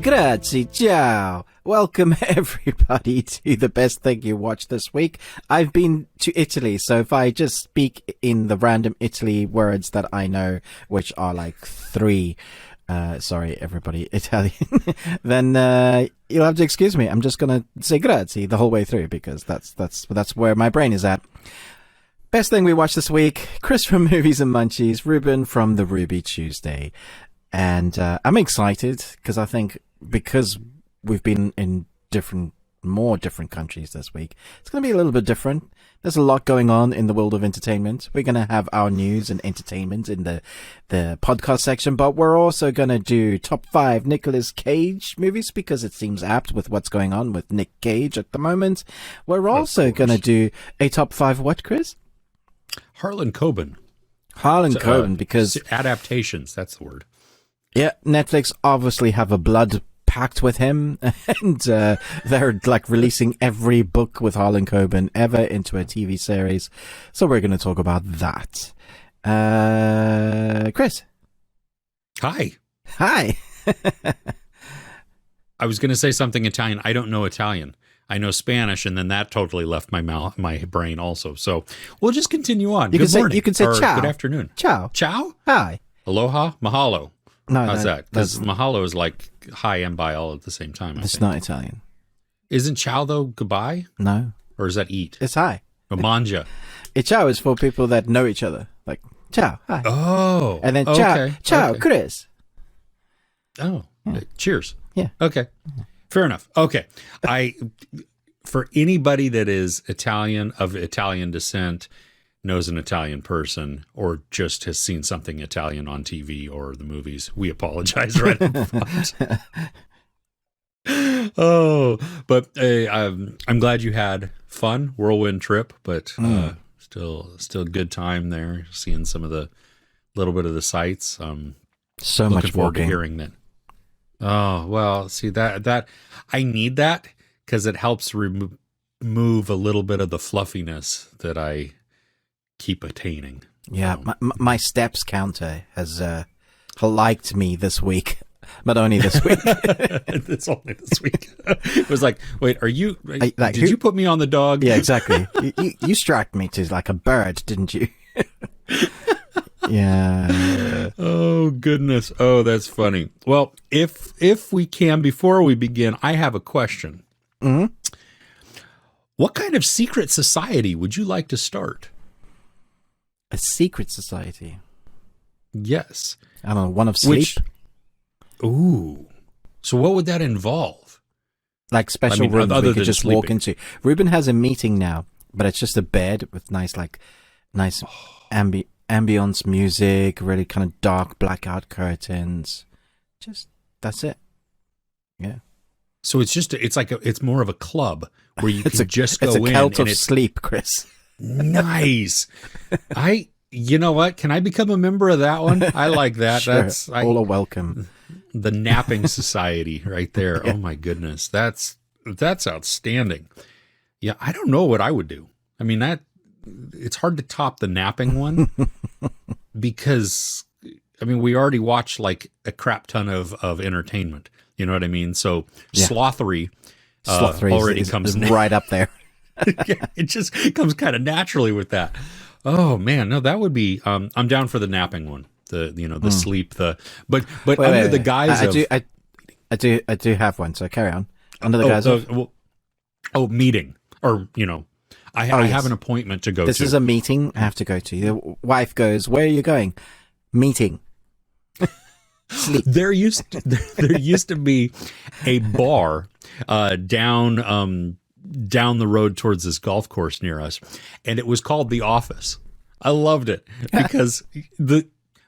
Grazie, ciao. Welcome everybody to the best thing you watched this week. I've been to Italy, so if I just speak in the random Italy words that I know, which are like three, sorry everybody, Italian, then you'll have to excuse me. I'm just gonna say grazie the whole way through because that's where my brain is at. Best thing we watched this week, Chris from Movies and Munchies, Ruben from the Ruby Tuesday. And I'm excited because I think because we've been in more different countries this week, it's going to be a little bit different. There's a lot going on in the world of entertainment. We're going to have our news and entertainment in the podcast section, but we're also going to do top 5 Nicolas Cage movies because it seems apt with what's going on with Nick Cage at the moment. We're also going to do a top 5 what, Chris? Harlan Coben. Harlan Coben, because adaptations, that's the word. Yeah, Netflix obviously have a blood pact with him, and they're like releasing every book with Harlan Coben ever into a TV series. So we're going to talk about that. Chris. Hi. Hi. I was going to say something Italian. I don't know Italian. I know Spanish, and then that totally left my brain also. So we'll just continue on. Good morning. You can say ciao. Good afternoon. Ciao. Ciao? Hi. Aloha? Mahalo. No, how's that? Because mahalo is like hi and bye all at the same time. It's not Italian. Isn't ciao, though, goodbye? No. Or is that eat? It's hi. Or manja. Ciao is for people that know each other. Like, ciao, hi. Oh. And then okay. ciao, okay. Chris. Oh. Yeah. Cheers. Yeah. Okay. Fair enough. Okay. For anybody that is Italian, of Italian descent, knows an Italian person, or just has seen something Italian on TV or the movies, we apologize right up front. Oh, but I'm glad you had fun, whirlwind trip, but still good time there, seeing some of the little bit of the sights. So looking much forward walking. to hearing that. Oh, well, see that I need that because it helps remove a little bit of the fluffiness that I keep attaining. Yeah, my steps counter has liked me this week, but only this week. It's only this week. It was like, wait, are you? Did you put me on the dog? Yeah, exactly. you strapped me to like a bird, didn't you? Yeah. Oh goodness. Oh, that's funny. Well, if we can, before we begin, I have a question. Mm-hmm. What kind of secret society would you like to start? A secret society. Yes. I don't know, one of sleep. Ooh. So what would that involve? Like special rooms we could just sleeping. walk into. Ruben has a meeting now, but it's just a bed with nice ambience music, really kind of dark blackout curtains. Just that's it. Yeah. So it's more of a club where you can just go in. It's a cult of sleep, Chris. Nice. You know what? Can I become a member of that one? I like that. Sure. All are welcome. The napping society right there. Yeah. Oh my goodness. That's outstanding. Yeah. I don't know what I would do. I mean, it's hard to top the napping one because I mean, we already watched like a crap ton of entertainment. You know what I mean? So slothery already comes right up there. Yeah, it just comes kind of naturally with that. Oh man, no, that would be. I'm down for the napping one. The sleep. But under the guise I do have one. So carry on. Under the guise of meeting, or I have an appointment to go to. This is a meeting I have to go to. The wife goes, "Where are you going?" Meeting. Sleep. There used to be a bar down the road towards this golf course near us, and it was called The Office. I loved it because where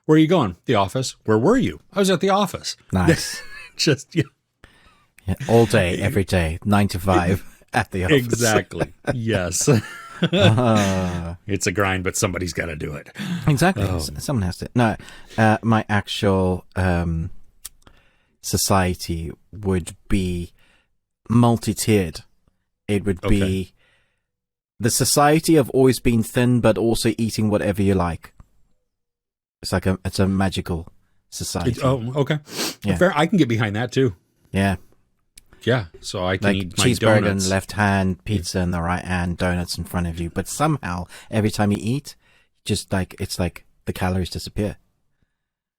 are you going? The office. Where were you? I was at the office. Nice. Just yeah, all day, every day, 9 to 5 at the office. Exactly. Yes. It's a grind, but somebody's got to do it. Exactly. Someone has to. No, my actual society would be multi-tiered. It would be the society of always being thin, but also eating whatever you like. It's like it's a magical society. Okay. Yeah. Fair. I can get behind that too. Yeah. Yeah, so I can Like eat my cheeseburger in donuts. the left hand, pizza in the right hand, donuts in front of you. But somehow, every time you eat, just like it's like the calories disappear.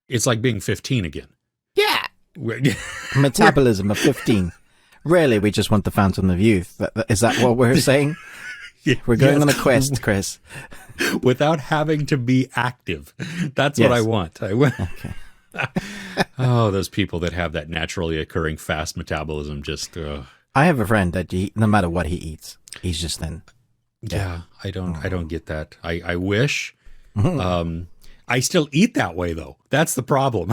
It's like being 15 again. Yeah. We're- Metabolism of 15. Really, we just want the fountain of youth. Is that what we're saying? We're going Yes. on a quest, Chris. Without having to be active. That's what I Yes. want. Okay. Oh, those people that have that naturally occurring fast metabolism just I have a friend that no matter what he eats, he's just thin. yeah, I don't get that. I wish I still eat that way though. That's the problem.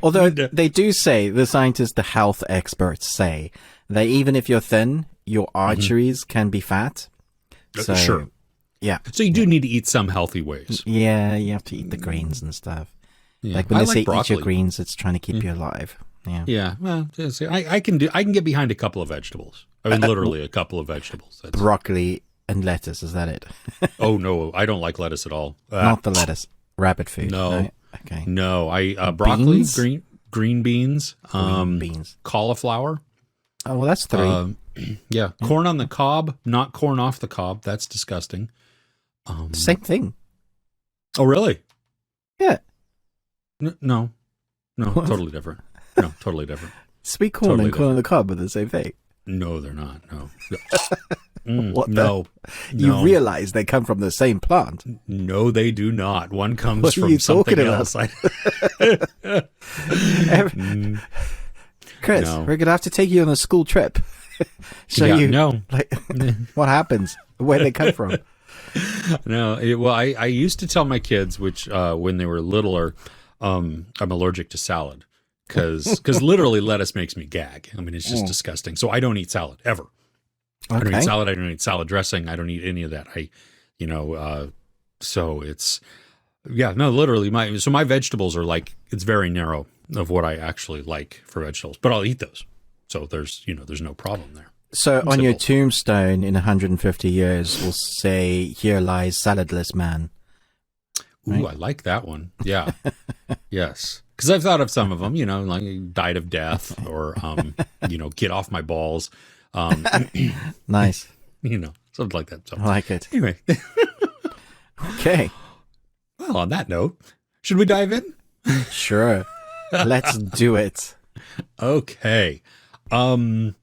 Although they do say, the scientists, the health experts say, that even if you're thin, your arteries can be fat. So, sure. Yeah. So you do need to eat some healthy ways. Yeah, you have to eat the greens and stuff. Yeah. Like when I they say eat broccoli. your greens, it's trying to keep you alive. Yeah. Yeah, well, I can get behind a couple of vegetables. I mean, literally a couple of vegetables. That's, Broccoli and lettuce, is that it? oh no, I don't like lettuce at all. Not the lettuce. Rabbit food. No. Right? Okay. No, broccoli, Beans? green beans, Green beans. cauliflower. Oh, well, that's three. Yeah, corn on the cob, not corn off the cob. That's disgusting. Same thing. Oh, really? Yeah. No, totally different. No, totally different. Sweet corn Totally and corn on the cob are the same thing. No, they're not. No. What the- No. You realize they come from the same plant. No, they do not. One comes What are from you something talking else. Chris, No. we're going to have to take you on a school trip. Show Yeah, you no. like what happens, where they come from. No, I used to tell my kids, which when they were littler, I'm allergic to salad because literally lettuce makes me gag. I mean, it's just disgusting. So I don't eat salad ever. I don't eat salad. I don't eat salad dressing. I don't eat any of that. So it's, yeah, no, literally my vegetables are like, it's very narrow of what I actually like for vegetables, but I'll eat those. So there's no problem there. So on Simple. your tombstone in 150 years, we'll say, "Here lies saladless man." Ooh, Right? I like that one. Yeah. Yes. Because I've thought of some of them, like died of death or, get off my balls. Nice. Something like that. So I like it. anyway, Okay. well, on that note, should we dive in? Sure. Let's do it. Okay. I'm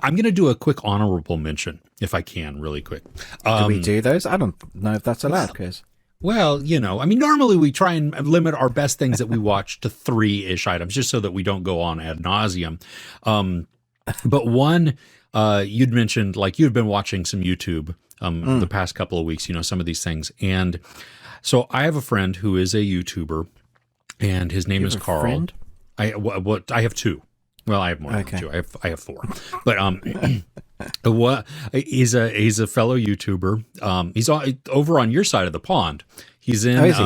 going to do a quick honorable mention if I can really quick. Do we do those? I don't know if that's allowed, Chris. Well, normally we try and limit our best things that we watch to 3-ish items just so that we don't go on ad nauseum. But one, you'd mentioned, like, you've been watching some YouTube the past couple of weeks, some of these things. And so I have a friend who is a YouTuber, and his name is Carl. Friend? I have two. Well, I have more Okay. than two. I have four. But he's a fellow YouTuber. He's over on your side of the pond. He's in Oh, is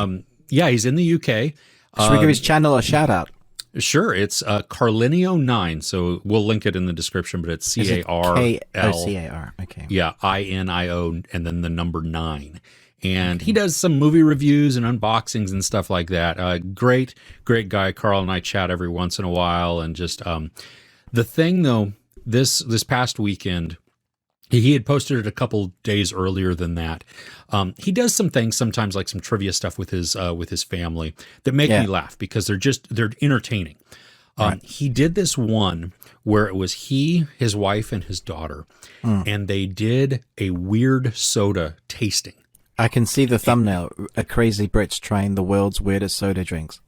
he? he's in the UK. Should we give his channel a shout out? Sure, it's Carlinio9. So we'll link it in the description, but it's CARL. CAR. Okay. Yeah, INIO and then the number 9. And he does some movie reviews and unboxings and stuff like that. Great guy. Carl and I chat every once in a while. And just the thing, though, this past weekend, he had posted it a couple days earlier than that. He does some things sometimes, like some trivia stuff with his family that make me laugh because they're entertaining. Right. He did this one where it was he, his wife, and his daughter, and they did a weird soda tasting. I can see the thumbnail. A crazy Brits trying the world's weirdest soda drinks.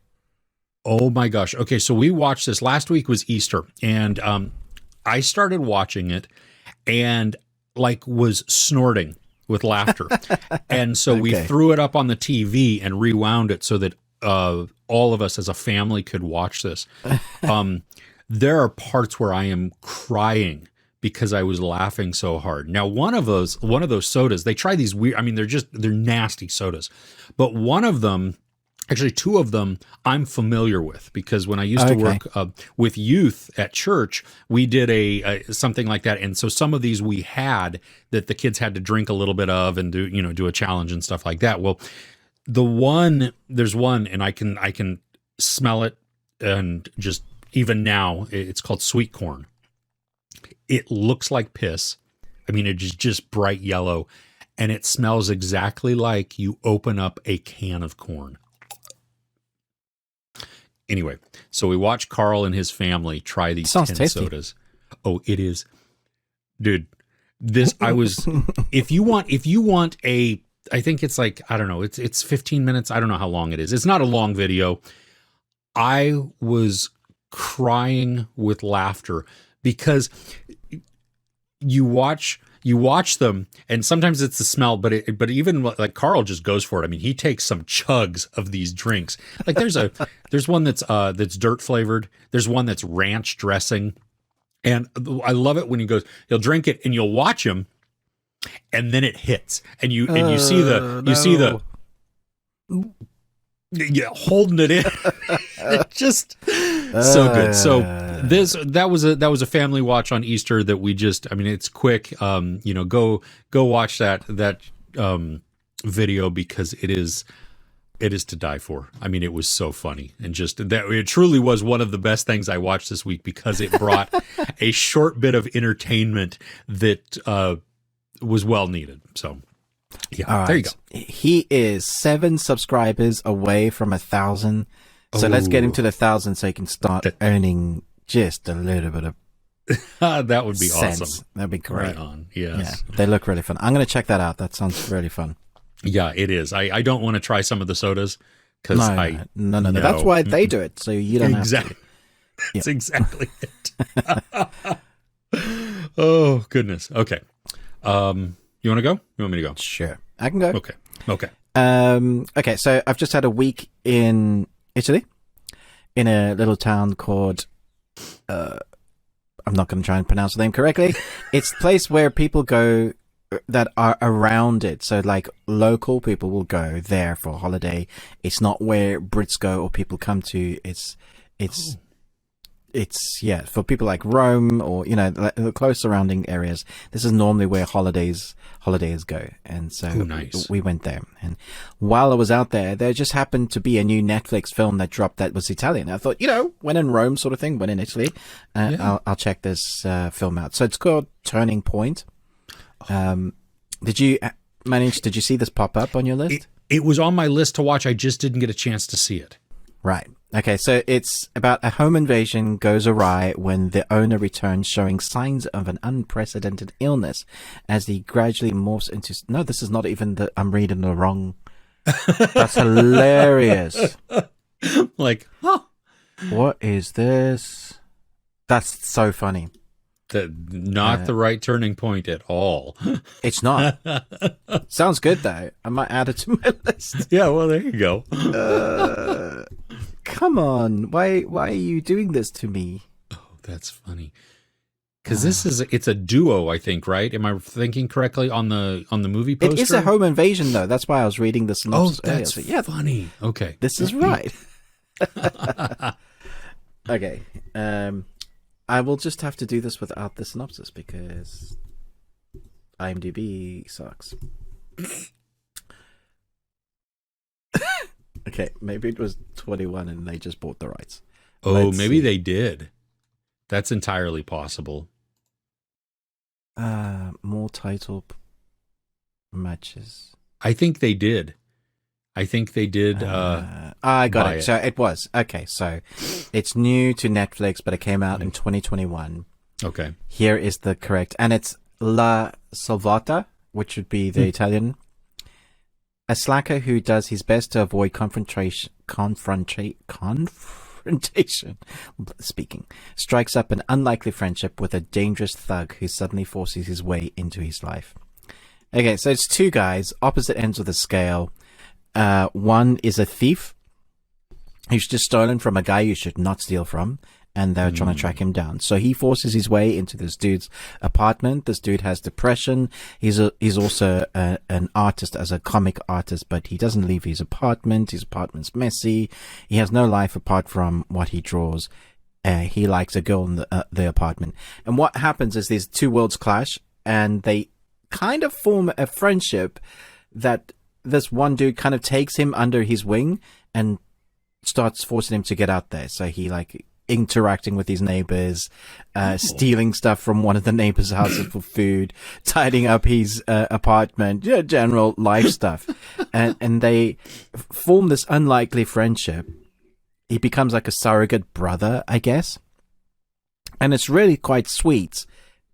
Oh my gosh. Okay, so we watched this. Last week was Easter, and I started watching it and was snorting with laughter. And so we threw it up on the TV and rewound it so that all of us as a family could watch this. There are parts where I am crying because I was laughing so hard. Now, one of those sodas, they try these weird, they're nasty sodas. But one of them, actually two of them, I'm familiar with because when I used to work with youth at church, we did a something like that. And so some of these we had that the kids had to drink a little bit of and do a challenge and stuff like that. Well, there's one and I can smell it and just even now, it's called sweet corn. It looks like piss. I mean, it is just bright yellow, and it smells exactly like you open up a can of corn. Anyway, so we watched Carl and his family try these 10 sodas. Oh, it is, dude. This if you want a, I think it's like, I don't know, it's 15 minutes. I don't know how long it is. It's not a long video. I was crying with laughter because you watch them, and sometimes it's the smell, but even like Carl just goes for it. I mean, he takes some chugs of these drinks. Like there's one that's dirt flavored. There's one that's ranch dressing. And I love it when he'll drink it and you'll watch him, and then it hits, and you see the holding it in. It's just so good. So that was a family watch on Easter that we just, I mean, it's quick. Go watch that video because it is to die for. I mean, it was so funny, and just that it truly was one of the best things I watched this week because it brought a short bit of entertainment that was well needed. So yeah, right. There you go. He is 7 subscribers away from 1,000. So let's get him to the 1,000 so he can start earning just a little bit of that would be sense. Awesome. That'd be great. Right on. Yes. Yeah, they look really fun. I'm going to check that out. That sounds really fun. Yeah, it is. I don't want to try some of the sodas because no. That's why they do it, so you don't have to. That's exactly it. Oh goodness. Okay. You want to go? You want me to go? Sure, I can go. Okay. Okay. So I've just had a week in Italy, in a little town called. I'm not going to try and pronounce the name correctly. It's the place where people go that are around it. So like local people will go there for a holiday. It's not where Brits go or people come to. It's for people like Rome or, the close surrounding areas. This is normally where holidays go. And so nice. We went there. And while I was out there just happened to be a new Netflix film that dropped that was Italian. I thought, when in Rome sort of thing, when in Italy, I'll check this film out. So it's called Turning Point. Did you see this pop up on your list? It was on my list to watch. I just didn't get a chance to see it. Right. Okay. So it's about a home invasion goes awry when the owner returns showing signs of an unprecedented illness as he gradually morphs into... No, this is not even I'm reading the wrong... That's hilarious. Like, what is this? That's so funny. Not the right turning point at all. It's not. Sounds good though. I might add it to my list. Yeah, well, there you go. Come on, why are you doing this to me? Oh, that's funny. Because it's a duo, I think, right? Am I thinking correctly on the movie poster? It is a home invasion though. That's why I was reading the synopsis. Oh, that's funny. Okay, this is right. Okay. I will just have to do this without the synopsis because IMDb sucks. Okay, maybe it was 21 and they just bought the rights. Maybe they did. That's entirely possible. More title matches. I think they did. I got it. So it was. Okay, so it's new to Netflix, but it came out in 2021. Okay. Here is the correct. And it's La Svolta, which would be the Italian. A slacker who does his best to avoid confrontation, strikes up an unlikely friendship with a dangerous thug who suddenly forces his way into his life. Okay, so it's 2 guys, opposite ends of the scale. One is a thief who's just stolen from a guy you should not steal from, and they're trying to track him down. So he forces his way into this dude's apartment. This dude has depression. He's also an artist, as a comic artist, but he doesn't leave his apartment. His apartment's messy. He has no life apart from what he draws. He likes a girl in the apartment. And what happens is these 2 worlds clash, and they kind of form a friendship that this one dude kind of takes him under his wing and starts forcing him to get out there. So he interacting with his neighbors, stealing stuff from one of the neighbors' houses for food, tidying up his apartment, general life stuff. And they form this unlikely friendship. He becomes like a surrogate brother, I guess. And it's really quite sweet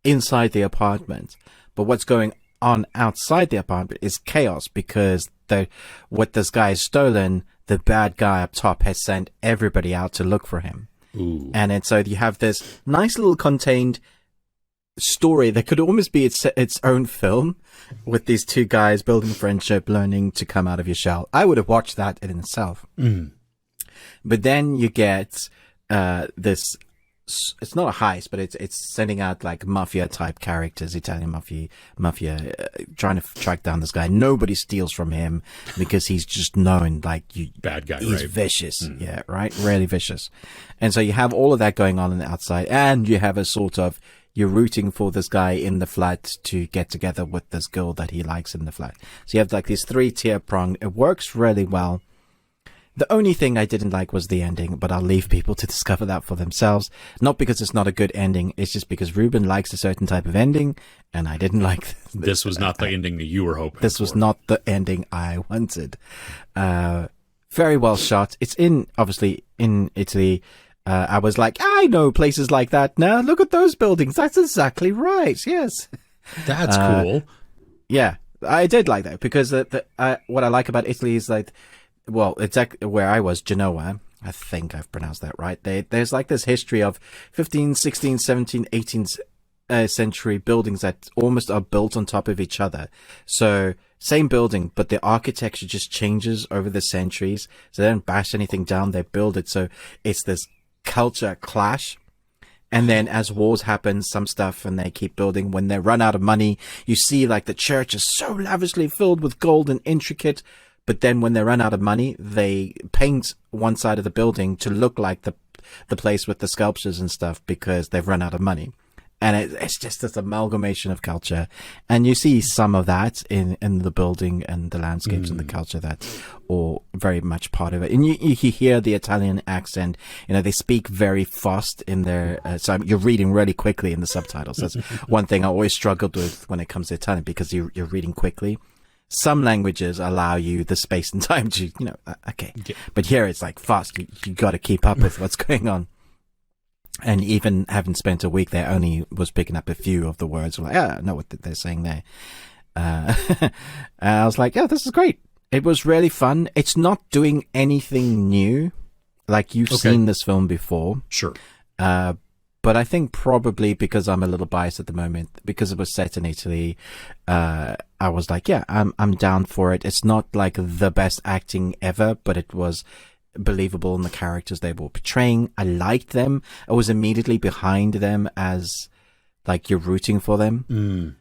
inside the apartment. But what's going on outside the apartment is chaos, because what this guy has stolen, the bad guy up top has sent everybody out to look for him. Ooh. And so you have this nice little contained story that could almost be its own film, with these two guys building friendship, learning to come out of your shell. I would have watched that in itself. Mm. But then you get this. It's not a heist, but it's sending out like mafia type characters, Italian mafia, trying to track down this guy. Nobody steals from him because he's just known, like, bad guy. He's right? vicious, yeah, right, really vicious. And so you have all of that going on the outside, and you have a sort of, you're rooting for this guy in the flat to get together with this girl that he likes in the flat. So you have like this 3-tier prong. It works really well. The only thing I didn't like was the ending, but I'll leave people to discover that for themselves. Not because it's not a good ending, it's just because Ruben likes a certain type of ending, and I didn't like this. Was not the ending that you were hoping This for. was not the ending I wanted. Very well shot. It's obviously in Italy. I was like, I know places like that now. Look at those buildings. That's exactly right. Yes. That's cool. Yeah, I did like that, because what I like about Italy is like, well, exactly where I was, Genoa, I think I've pronounced that right. There's like this history of 15th, 16th, 17th, 18th century buildings that almost are built on top of each other. So same building, but the architecture just changes over the centuries. So they don't bash anything down, they build it. So it's this culture clash. And then as wars happen, some stuff, and they keep building. When they run out of money, you see like the church is so lavishly filled with gold and intricate. But then when they run out of money, they paint one side of the building to look like the place with the sculptures and stuff, because they've run out of money. And it's just this amalgamation of culture. And you see some of that in the building and the landscapes and the culture that's all very much part of it. And you hear the Italian accent. You know, they speak very fast in their, so you're reading really quickly in the subtitles. That's one thing I always struggled with when it comes to Italian, because you're reading quickly. Some languages allow you the space and time to, okay. Yeah. But here it's like fast. You got to keep up with what's going on. And even having spent a week there, only was picking up a few of the words. Like, I know what they're saying there. And I was like, yeah, this is great. It was really fun. It's not doing anything new. Like, you've seen this film before. Sure. But I think probably because I'm a little biased at the moment, because it was set in Italy, I was like, yeah, I'm down for it. It's not like the best acting ever, but it was believable in the characters they were portraying. I liked them. I was immediately behind them, as like you're rooting for them,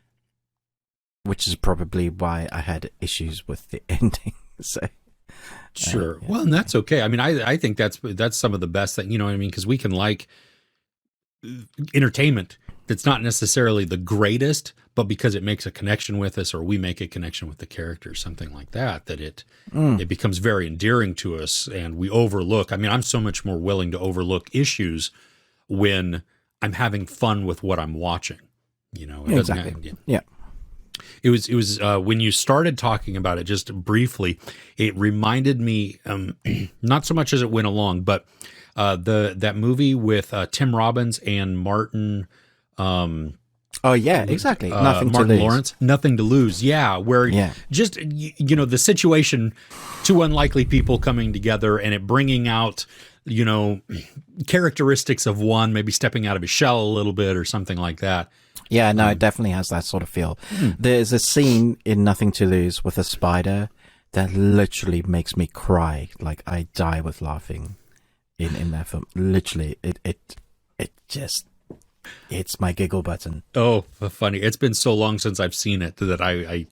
which is probably why I had issues with the ending. So. Sure. Well, and that's okay. I mean, I think that's some of the best thing, you know what I mean? Because we can like entertainment that's not necessarily the greatest, but because it makes a connection with us, or we make a connection with the character, something like that, that it becomes very endearing to us, and we overlook. I mean, I'm so much more willing to overlook issues when I'm having fun with what I'm watching. You know, it exactly. Yeah. It was when you started talking about it just briefly, it reminded me, not so much as it went along, but that movie with Tim Robbins and Martin. Oh yeah, exactly. Nothing Martin to lose. Lawrence, Nothing to Lose. Yeah, where just the situation, two unlikely people coming together, and it bringing out characteristics of one, maybe stepping out of his shell a little bit or something like that. Yeah, no, it definitely has that sort of feel. There's a scene in Nothing to Lose with a spider that literally makes me cry. Like, I die with laughing in that film. Literally, it just, it's my giggle button. Oh, funny. It's been so long since I've seen it that I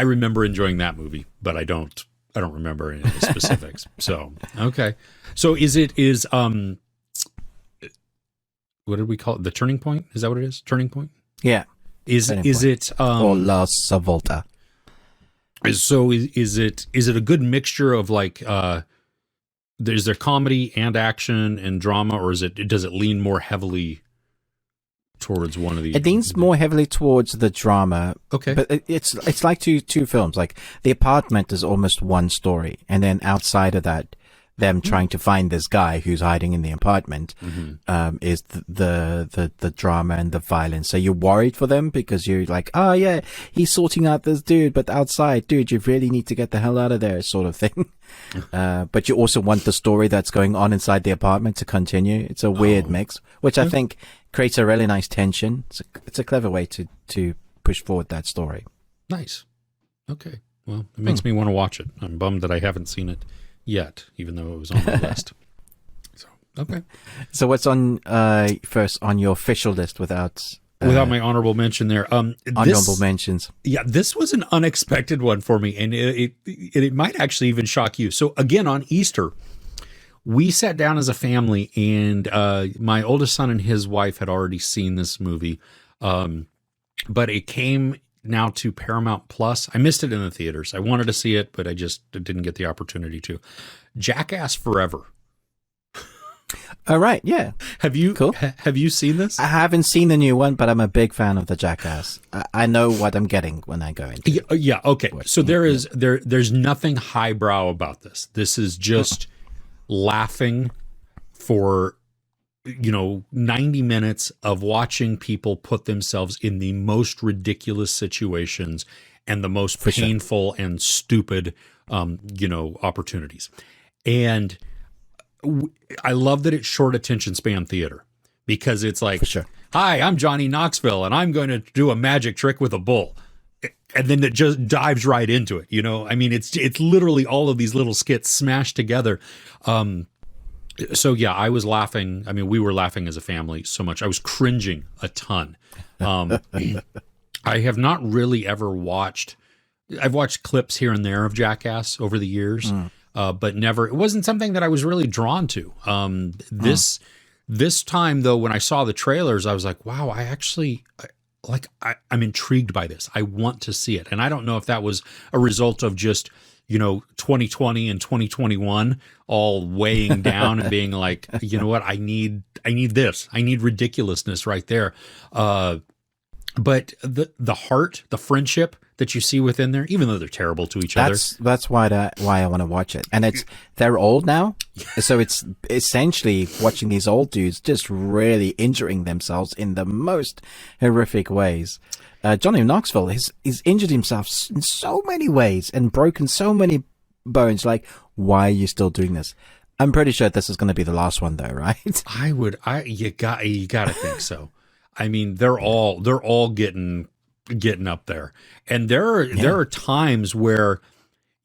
remember enjoying that movie, but I don't remember any of the specifics. So, okay. So is what did we call it? The Turning Point? Is that what it is? Turning Point? Yeah. Is it or La Svolta? So is it a good mixture of like is there comedy and action and drama, or does it lean more heavily towards one of the? It leans more heavily towards the drama. Okay, but it's like two films. Like The Apartment is almost one story, and then outside of that, them trying to find this guy who's hiding in the apartment is the drama and the violence. So you're worried for them because you're like, oh yeah, he's sorting out this dude, but outside, dude, you really need to get the hell out of there, sort of thing. But you also want the story that's going on inside the apartment to continue. It's a weird mix, which I think creates a really nice tension. It's a clever way to push forward that story. Nice. Okay. Well, it makes me want to watch it. I'm bummed that I haven't seen it yet, even though it was on my list. So, okay. So what's on first on your official list without my honorable mention there? Honorable mentions. Yeah, this was an unexpected one for me, and it might actually even shock you. So again, on Easter, we sat down as a family, and my oldest son and his wife had already seen this movie, but it came now to Paramount Plus. I missed it in the theaters. I wanted to see it, but I just didn't get the opportunity to. Jackass Forever. All right, yeah. Have you seen this? I haven't seen the new one, but I'm a big fan of the Jackass. I know what I'm getting when I go into it. Yeah, okay. So there's nothing highbrow about this. This is just laughing for 90 minutes of watching people put themselves in the most ridiculous situations and the most painful and stupid, opportunities. And I love that it's short attention span theater, because it's like, hi, I'm Johnny Knoxville, and I'm going to do a magic trick with a bull. And then it just dives right into it. I mean, it's literally all of these little skits smashed together. So yeah, I was laughing. I mean, we were laughing as a family so much. I was cringing a ton. I have not really ever watched. I've watched clips here and there of Jackass over the years, but never. It wasn't something that I was really drawn to. This time though, when I saw the trailers, I was like, wow, I'm intrigued by this. I want to see it, and I don't know if that was a result of just 2020 and 2021 all weighing down and being like, you know what, I need this. I need ridiculousness right there. But the heart, the friendship that you see within there, even though they're terrible to each other. That's why I want to watch it. And they're old now. So it's essentially watching these old dudes just really injuring themselves in the most horrific ways. Johnny Knoxville he's injured himself in so many ways and broken so many bones. Like, why are you still doing this? I'm pretty sure this is going to be the last one, though, right? You gotta think so. I mean, they're all getting up there, and there are times where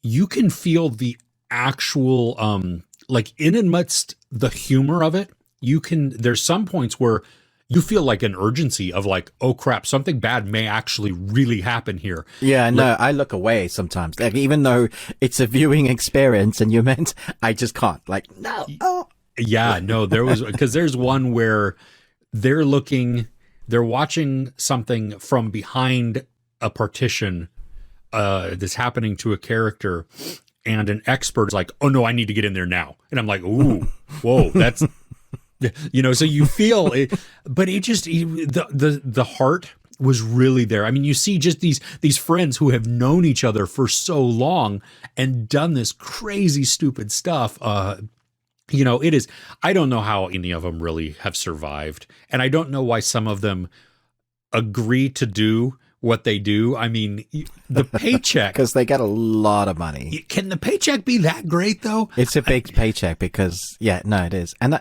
you can feel the actual like in amidst the humor of it. There's some points where you feel like an urgency of like, oh crap, something bad may actually really happen here. Yeah, no, I look away sometimes. Like, even though it's a viewing experience and I just can't. Like, no. Oh. Yeah, no, because there's one where they're watching something from behind a partition that's happening to a character, and an expert's like, oh no, I need to get in there now. And I'm like, ooh, whoa, that's... so you feel it, but it just, the heart was really there. I mean, you see just these friends who have known each other for so long and done this crazy, stupid stuff. It is, I don't know how any of them really have survived. And I don't know why some of them agree to do what they do. I mean, the paycheck. Because they get a lot of money. Can the paycheck be that great, though? It's a big paycheck because, it is. And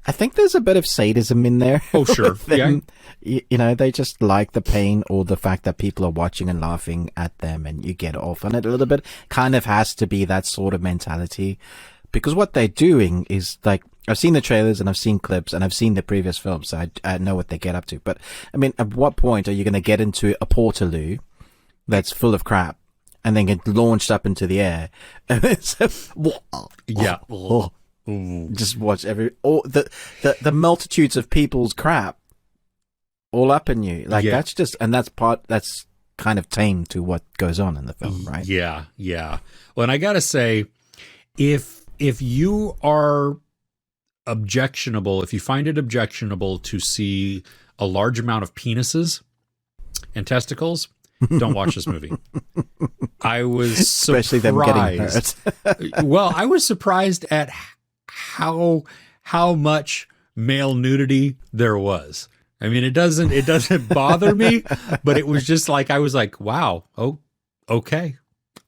I think there's a bit of sadism in there. Oh, sure. Yeah. They just like the pain or the fact that people are watching and laughing at them, and you get off on it a little bit. Kind of has to be that sort of mentality. Because what they're doing is, like, I've seen the trailers and I've seen clips and I've seen the previous films, so I know what they get up to. But, I mean, at what point are you going to get into a portaloo that's full of crap and then get launched up into the air? Yeah. Just watch the multitudes of people's crap all up in you. Like, that's kind of tame to what goes on in the film, right? Yeah. Well, and I got to say, if if you are objectionable, if you find it objectionable to see a large amount of penises and testicles, don't watch this movie. I was Especially them getting hurt. Well, I was surprised at how much male nudity there was. I mean, it doesn't bother me, but it was just like, I was like, wow, oh, okay.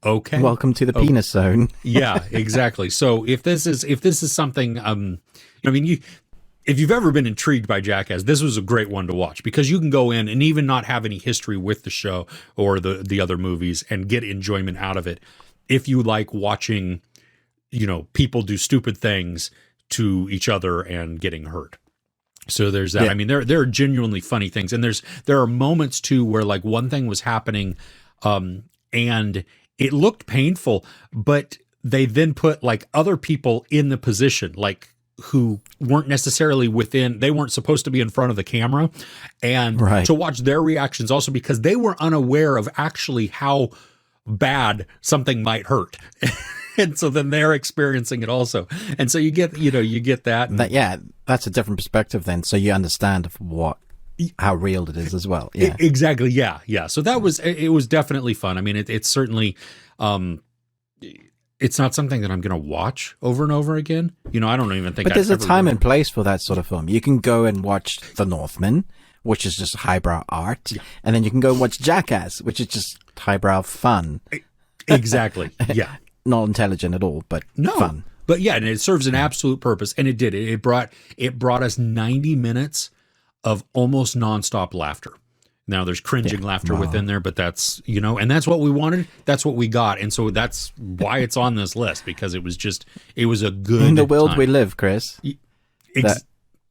Welcome to the penis zone. Yeah, exactly. So if this is something, I mean, if you've ever been intrigued by Jackass, this was a great one to watch, because you can go in and even not have any history with the show or the other movies and get enjoyment out of it. If you like watching, people do stupid things to each other and getting hurt. So there's that. Yeah. I mean, there are genuinely funny things, and there are moments too where like one thing was happening, and it looked painful, but they then put like other people in the position, like who weren't necessarily they weren't supposed to be in front of the camera, and to watch their reactions also, because they were unaware of actually how bad something might hurt. And so then they're experiencing it also. And so you get that. That's a different perspective then. So you understand how real it is as well. Yeah, exactly. Yeah. Yeah. So it was definitely fun. I mean, it's certainly, it's not something that I'm going to watch over and over again. I don't even think. But there's a time and place for that sort of film. You can go and watch The Northman, which is just highbrow art, and then you can go watch Jackass, which is just highbrow fun. Exactly. Yeah. Not intelligent at all, but fun. But yeah, and it serves an absolute purpose, and it did. It brought us 90 minutes of almost nonstop laughter. Now there's cringing laughter within there, but that's, and that's what we wanted. That's what we got. And so that's why it's on this list, because it was a good in the world time. We live, Chris. That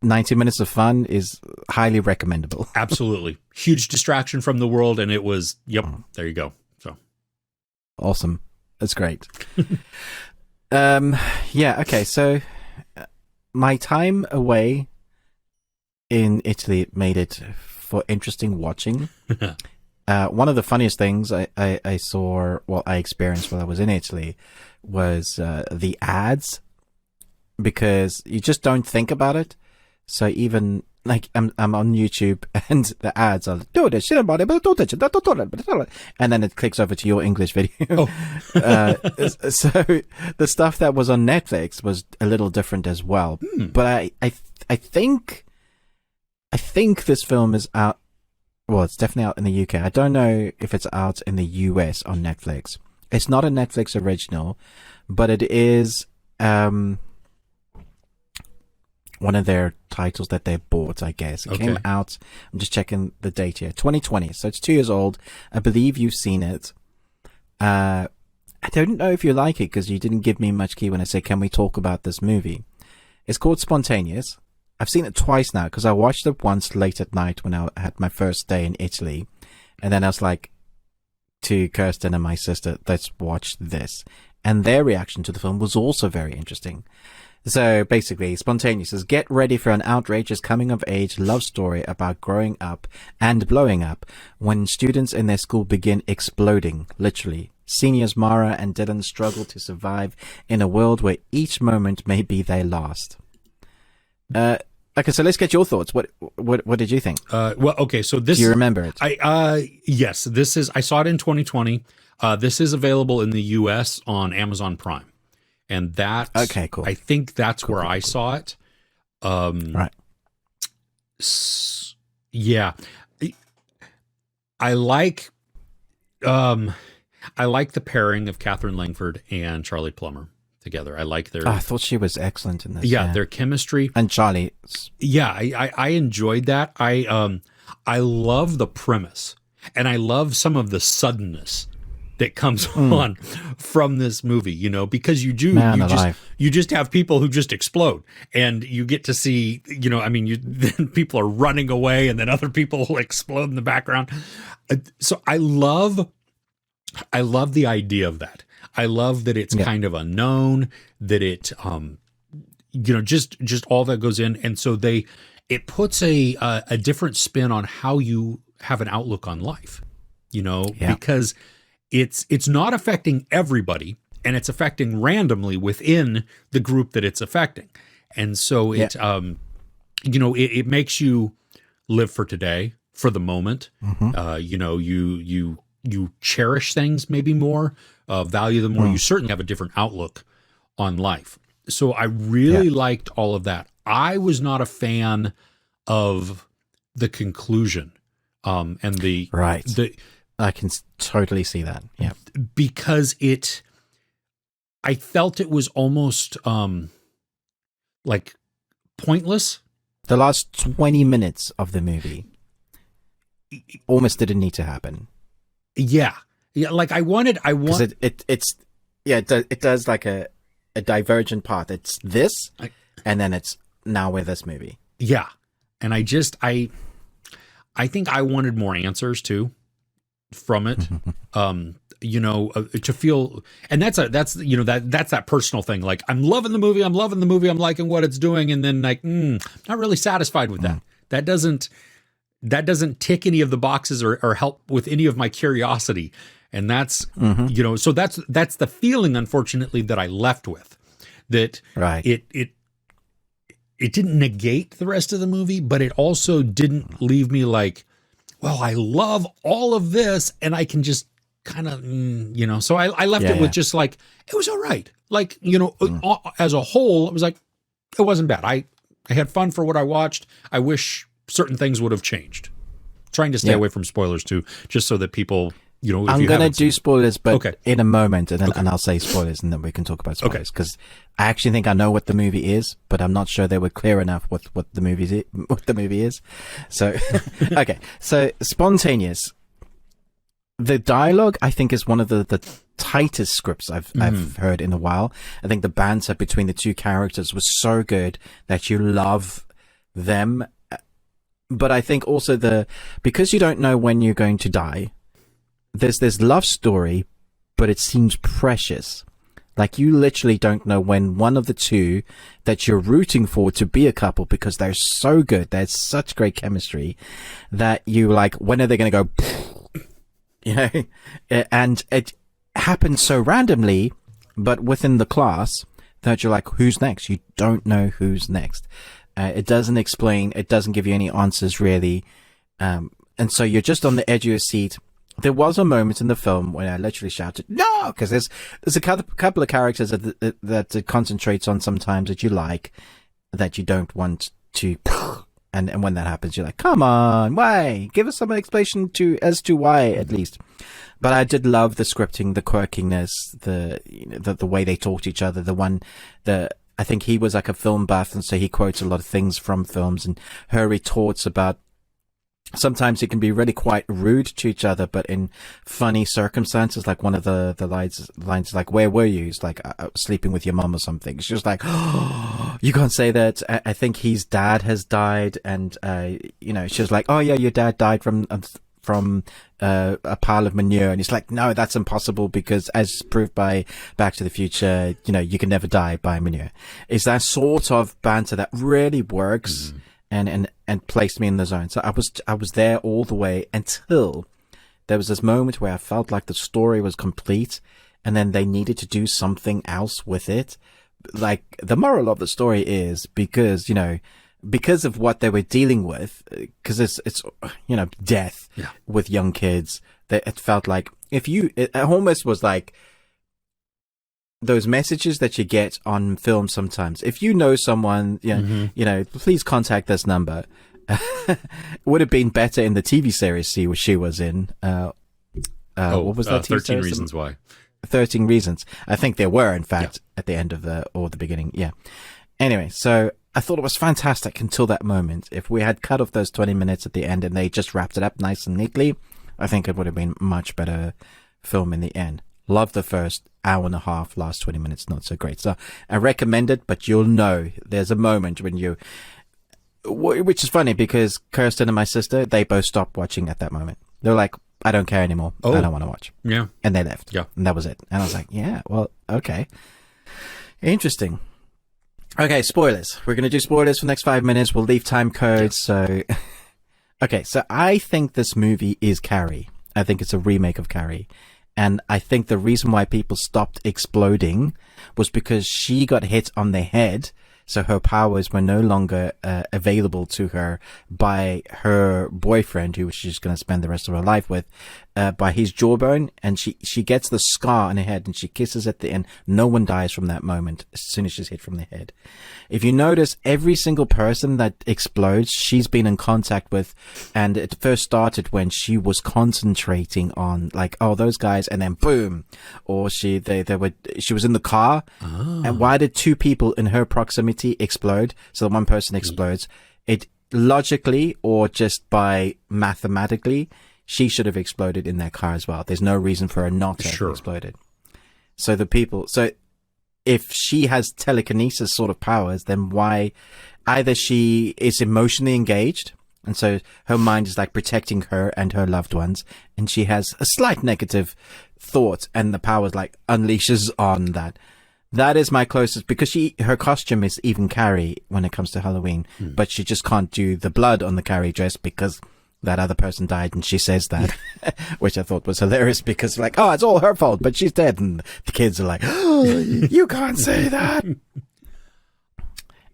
90 minutes of fun is highly recommendable. Absolutely. Huge distraction from the world. And it was, there you go. So awesome. That's great. Okay. So my time away in Italy made it for interesting watching. One of the funniest things I experienced while I was in Italy was the ads, because you just don't think about it. So even like I'm on YouTube and the ads are and then it clicks over to your English video. So the stuff that was on Netflix was a little different as well. But I think this film is out. Well, it's definitely out in the UK. I don't know if it's out in the US on Netflix. It's not a Netflix original, but it is one of their titles that they bought, I guess. It came out, I'm just checking the date here, 2020. So it's 2 years old. I believe you've seen it. I don't know if you like it, because you didn't give me much key when I said, can we talk about this movie? It's called Spontaneous. I've seen it twice now, because I watched it once late at night when I had my first day in Italy. And then I was like to Kirsten and my sister, let's watch this. And their reaction to the film was also very interesting. So basically, Spontaneous says, get ready for an outrageous coming-of-age love story about growing up and blowing up when students in their school begin exploding, literally. Seniors Mara and Dylan struggle to survive in a world where each moment may be their last. Okay, so let's get your thoughts. What did you think? So this... Do you remember it? Yes, I saw it in 2020. This is available in the US on Amazon Prime. And that's okay, cool. I think that's where I saw it. Right. Yeah. I like the pairing of Catherine Langford and Charlie Plummer together. I like their... I thought she was excellent in this. Yeah, their chemistry. And Charlie. Yeah, I enjoyed that. I love the premise, and I love some of the suddenness that comes on from this movie, because you just have people who just explode, and you get to see, then people are running away, and then other people will explode in the background. So I love the idea of that. I love that it's kind of unknown, that it, just all that goes in. And so it puts a different spin on how you have an outlook on life, because it's not affecting everybody and it's affecting randomly within the group that it's affecting. And so it, it makes you live for today, for the moment. You cherish things maybe more, value them more. You certainly have a different outlook on life. So I really liked all of that. I was not a fan of the conclusion, and the I can totally see that. Yeah, because I felt it was almost like pointless. The last 20 minutes of the movie almost didn't need to happen. Yeah. Like it does like a divergent path. It's this, and then it's now with this movie. Yeah. And I think I wanted more answers too from it. To feel, and that's that personal thing. Like, I'm loving the movie. I'm liking what it's doing. And then like, not really satisfied with that. That doesn't tick any of the boxes or help with any of my curiosity. And that's, so that's the feeling, unfortunately, that I left with. That it didn't negate the rest of the movie, but it also didn't leave me like, well, I love all of this and I can just kind of, so I left it with just like, it was all right. Like, as a whole, it was like, it wasn't bad. I had fun for what I watched. I wish certain things would have changed. Trying to stay away from spoilers too, just so that people, I'm going to do spoilers, but in a moment, and I'll say spoilers, and then we can talk about spoilers. Because I actually think I know what the movie is, but I'm not sure they were clear enough what the movie is. So, okay. So, Spontaneous. The dialogue, I think, is one of the tightest scripts I've heard in a while. I think the banter between the two characters was so good that you love them. But I think also because you don't know when you're going to die, there's this love story, but it seems precious. Like, you literally don't know when one of the two that you're rooting for to be a couple, because they're so good, there's such great chemistry, that you like, when are they going to go, and it happens so randomly, but within the class, that you're like, who's next? You don't know who's next. It doesn't explain, it doesn't give you any answers really. And so you're just on the edge of your seat. There was a moment in the film when I literally shouted, no! Because there's a couple of characters that it concentrates on sometimes that you like, that you don't want to, and when that happens, you're like, come on, why? Give us some explanation as to why, at least. But I did love the scripting, the quirkiness, the way they talk to each other, I think he was like a film buff, and so he quotes a lot of things from films, and her retorts about sometimes it can be really quite rude to each other, but in funny circumstances. Like, one of the lines like, where were you? It's like, sleeping with your mom or something. She's just like, oh, you can't say that. I think his dad has died, and she was like, oh yeah, your dad died from a pile of manure, and it's like, no, that's impossible, because as proved by Back to the Future, you can never die by manure. It's that sort of banter that really works and placed me in the zone. So I was there all the way until there was this moment where I felt like the story was complete, and then they needed to do something else with it. Like, the moral of the story is, because of what they were dealing with, because it's death with young kids, that it felt like it almost was like those messages that you get on film sometimes. If you know someone, please contact this number. Would have been better in the TV series she was in. What was that? 13 Reasons Why. 13 Reasons. I think there were, in fact, at the end of the beginning. Yeah. Anyway, so I thought it was fantastic until that moment. If we had cut off those 20 minutes at the end and they just wrapped it up nice and neatly, I think it would have been much better film in the end. Love the first hour and a half, last 20 minutes, not so great. So I recommend it, but you'll know there's a moment when which is funny, because Kirsten and my sister, they both stopped watching at that moment. They're like, I don't care anymore. I don't want to watch. Yeah. And they left. Yeah. And that was it. And I was like, yeah, well, okay. Interesting. Okay, spoilers. We're going to do spoilers for the next 5 minutes. We'll leave time codes. So, okay, so I think this movie is Carrie. I think it's a remake of Carrie. And I think the reason why people stopped exploding was because she got hit on the head. So her powers were no longer available to her by her boyfriend, who she's going to spend the rest of her life with, by his jawbone. And she gets the scar on her head and she kisses at the end. No one dies from that moment as soon as she's hit from the head. If you notice, every single person that explodes, she's been in contact with. And it first started when she was concentrating on like, oh, those guys. And then boom. Or she was in the car. Oh. And why did two people in her proximity explode? So one person explodes. It logically or just by mathematically, she should have exploded in that car as well. There's no reason for her not to have exploded. So if she has telekinesis sort of powers, then why either she is emotionally engaged and so her mind is like protecting her and her loved ones, and she has a slight negative thought and the powers like unleashes on that. That is my closest, because her costume is even Carrie when it comes to Halloween, but she just can't do the blood on the Carrie dress because that other person died, and she says that, which I thought was hilarious because like, oh, it's all her fault, but she's dead, and the kids are like, oh, you can't say that.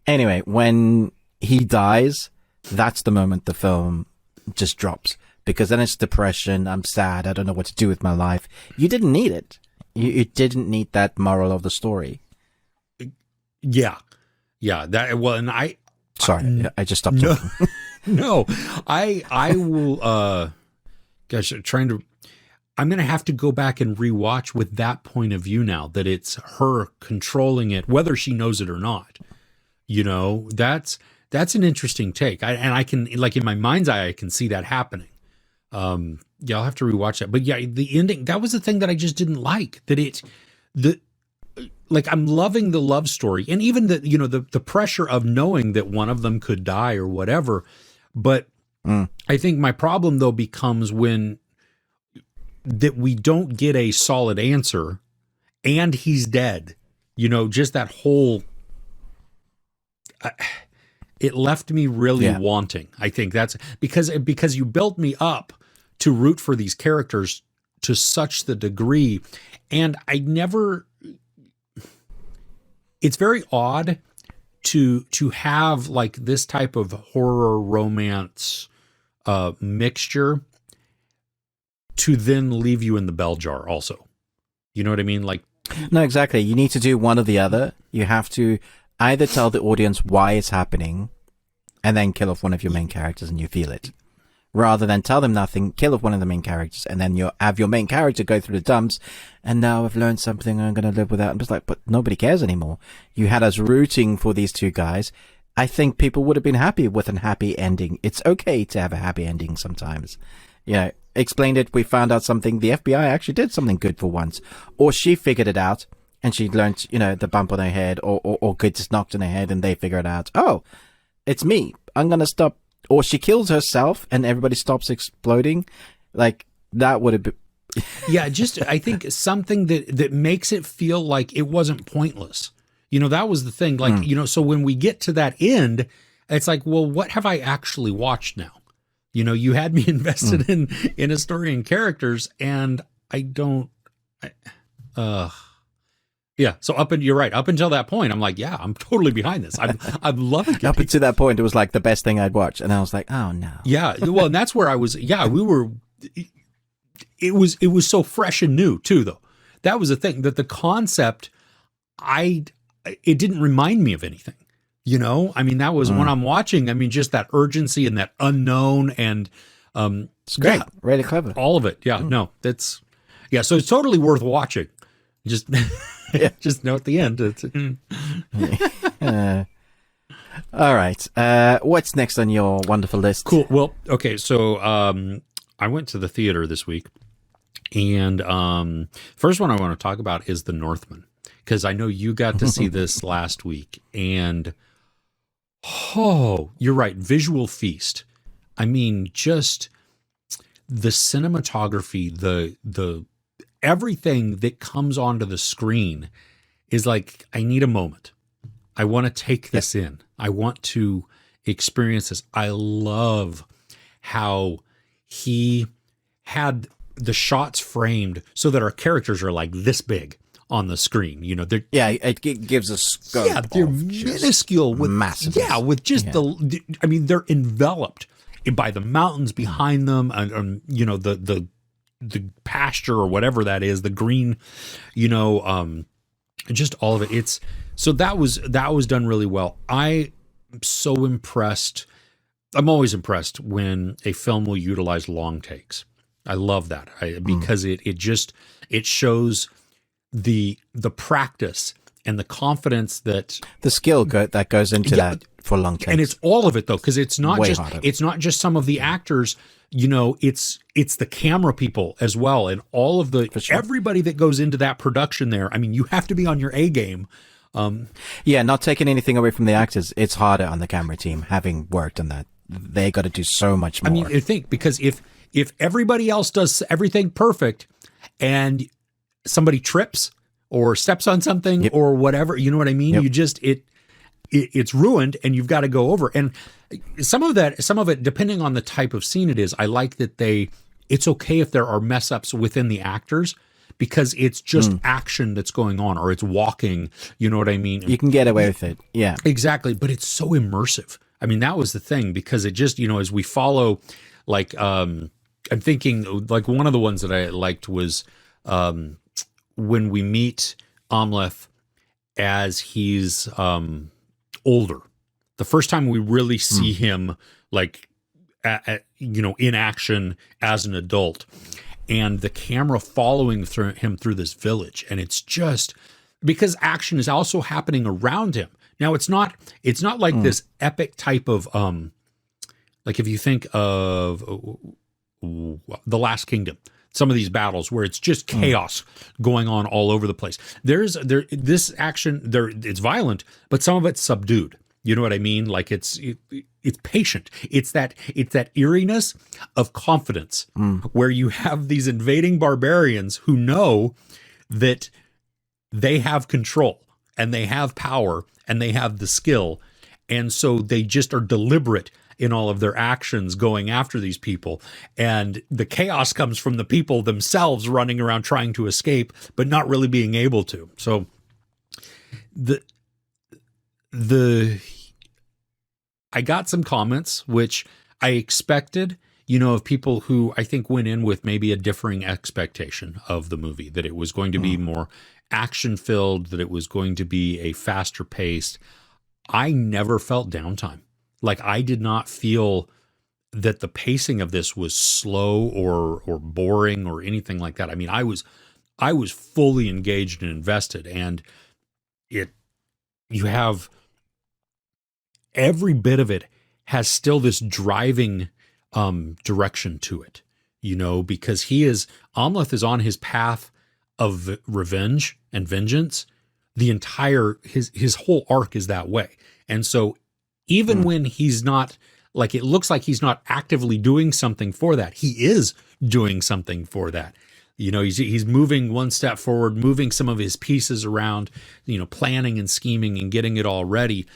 Anyway, when he dies, that's the moment the film just drops, because then it's depression. I'm sad. I don't know what to do with my life. You didn't need it. You didn't need that moral of the story. Yeah. That, well, and sorry, I just stopped talking. No, I will, gosh, I'm going to have to go back and rewatch with that point of view now, that it's her controlling it, whether she knows it or not. You know, that's an interesting take. I can, like in my mind's eye, I can see that happening. Yeah, I'll have to rewatch that. But yeah, the ending, that was the thing that I just didn't like. Like I'm loving the love story, and even the pressure of knowing that one of them could die or whatever. But I think my problem though becomes when that we don't get a solid answer and he's dead. You know, just that whole, it left me really wanting. I think that's because you built me up to root for these characters to such the degree. And it's very odd to have like this type of horror romance mixture to then leave you in the bell jar also. You know what I mean? Like, no, exactly. You need to do one or the other. You have to either tell the audience why it's happening and then kill off one of your main characters and you feel it. Rather than tell them nothing, kill off one of the main characters, and then you have your main character go through the dumps, and now I've learned something, I'm going to live with that. I'm just like, but nobody cares anymore. You had us rooting for these two guys. I think people would have been happy with an happy ending. It's okay to have a happy ending sometimes. You know, explained it, we found out something, the FBI actually did something good for once. Or she figured it out, and she learned, the bump on her head, or gets knocked on her head, and they figure it out. Oh, it's me. I'm going to stop. Or she kills herself and everybody stops exploding. Like, that would have been... Yeah, just, I think something that makes it feel like it wasn't pointless. That was the thing. Like, so when we get to that end, it's like, well, what have I actually watched now? You had me invested in a story and characters, and I don't... Yeah, so you're right. Up until that point, I'm like, yeah, I'm totally behind this. I'm loving it. Up until that point, it was like the best thing I'd watched, and I was like, oh no. Yeah, well, and that's where I was. Yeah, we were. It was so fresh and new too, though. That was the thing, that the concept, it didn't remind me of anything. I mean, that was when I'm watching. I mean, just that urgency and that unknown, and it's great, really clever, all of it. Yeah, no, so it's totally worth watching. Just. Yeah, just know at the end. All right. What's next on your wonderful list? Cool. Well, okay. So I went to the theater this week, and first one I want to talk about is The Northman, because I know you got to see this last week, and you're right, visual feast. I mean, just the cinematography, the everything that comes onto the screen is like, I need a moment. I want to take this in. I want to experience this. I love how he had the shots framed so that our characters are like this big on the screen. You know, they're it gives a scope. yeah, they're minuscule with massive. Yeah, with just I mean, they're enveloped by the mountains behind them, and you know, the pasture or whatever that is, the green, you know, just all of it. So that was done really well. I'm so impressed. I'm always impressed when a film will utilize long takes. I love that because it shows the practice and the confidence that the skill that goes into that for long takes. And it's all of it though, because it's not just some of the actors. You know, it's the camera people as well, and all of everybody that goes into that production there. I mean, you have to be on your A game. Not taking anything away from the actors, it's harder on the camera team having worked on that. They got to do so much more. I mean, I think because if everybody else does everything perfect and somebody trips or steps on something or whatever, you know what I mean? You just it's ruined and you've got to go over. And some of it, depending on the type of scene it is, I like that it's okay if there are mess ups within the actors, because it's just action that's going on, or it's walking, you know what I mean? You can get away with it. Yeah, exactly. But it's so immersive. I mean, that was the thing, because it just, you know, as we follow, like, I'm thinking like one of the ones that I liked was, when we meet Amleth as he's, older. The first time we really see him, like, you know, in action as an adult, and the camera following him through this village, and it's just because action is also happening around him. Now it's not like this epic type of like if you think of The Last Kingdom, some of these battles where it's just chaos going on all over the place. This action it's violent, but some of it's subdued. You know what I mean? Like it's patient. It's that eeriness of confidence where you have these invading barbarians who know that they have control and they have power and they have the skill. And so they just are deliberate in all of their actions going after these people. And the chaos comes from the people themselves running around trying to escape, but not really being able to. So I got some comments, which I expected, you know, of people who I think went in with maybe a differing expectation of the movie, that it was going to be more action filled, that it was going to be a faster paced. I never felt downtime. Like, I did not feel that the pacing of this was slow or boring or anything like that. I mean, I was fully engaged and invested, and you have every bit of it has still this driving direction to it, you know, because Amleth is on his path of revenge and vengeance. The entire, his whole arc is that way. And so even when he's not, like, it looks like he's not actively doing something for that, he is doing something for that. You know, he's moving one step forward, moving some of his pieces around, you know, planning and scheming and getting it all ready.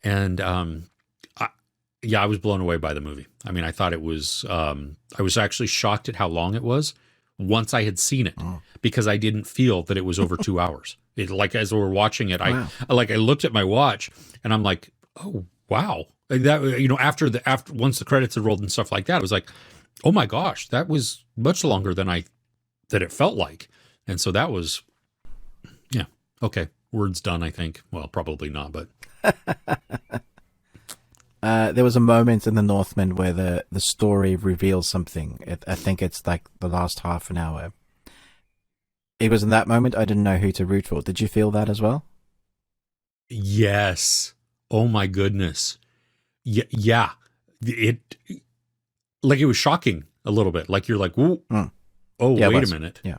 And I was blown away by the movie. I mean, I thought it was, I was actually shocked at how long it was once I had seen it, because I didn't feel that it was over 2 hours. Like, as we were watching it, I looked at my watch and I'm like, oh, wow. Like that, you know, after once the credits had rolled and stuff like that, I was like, oh my gosh, that was much longer than it felt like. And so that was, yeah. Okay. Word's done, I think. Well, probably not, but. There was a moment in The Northman where the story reveals something. I think it's like the last half an hour. It was in that moment I didn't know who to root for. Did you feel that as well? Yes. Oh my goodness. Yeah. It was shocking a little bit. Like, you're like, whoa, wait a minute. Yeah.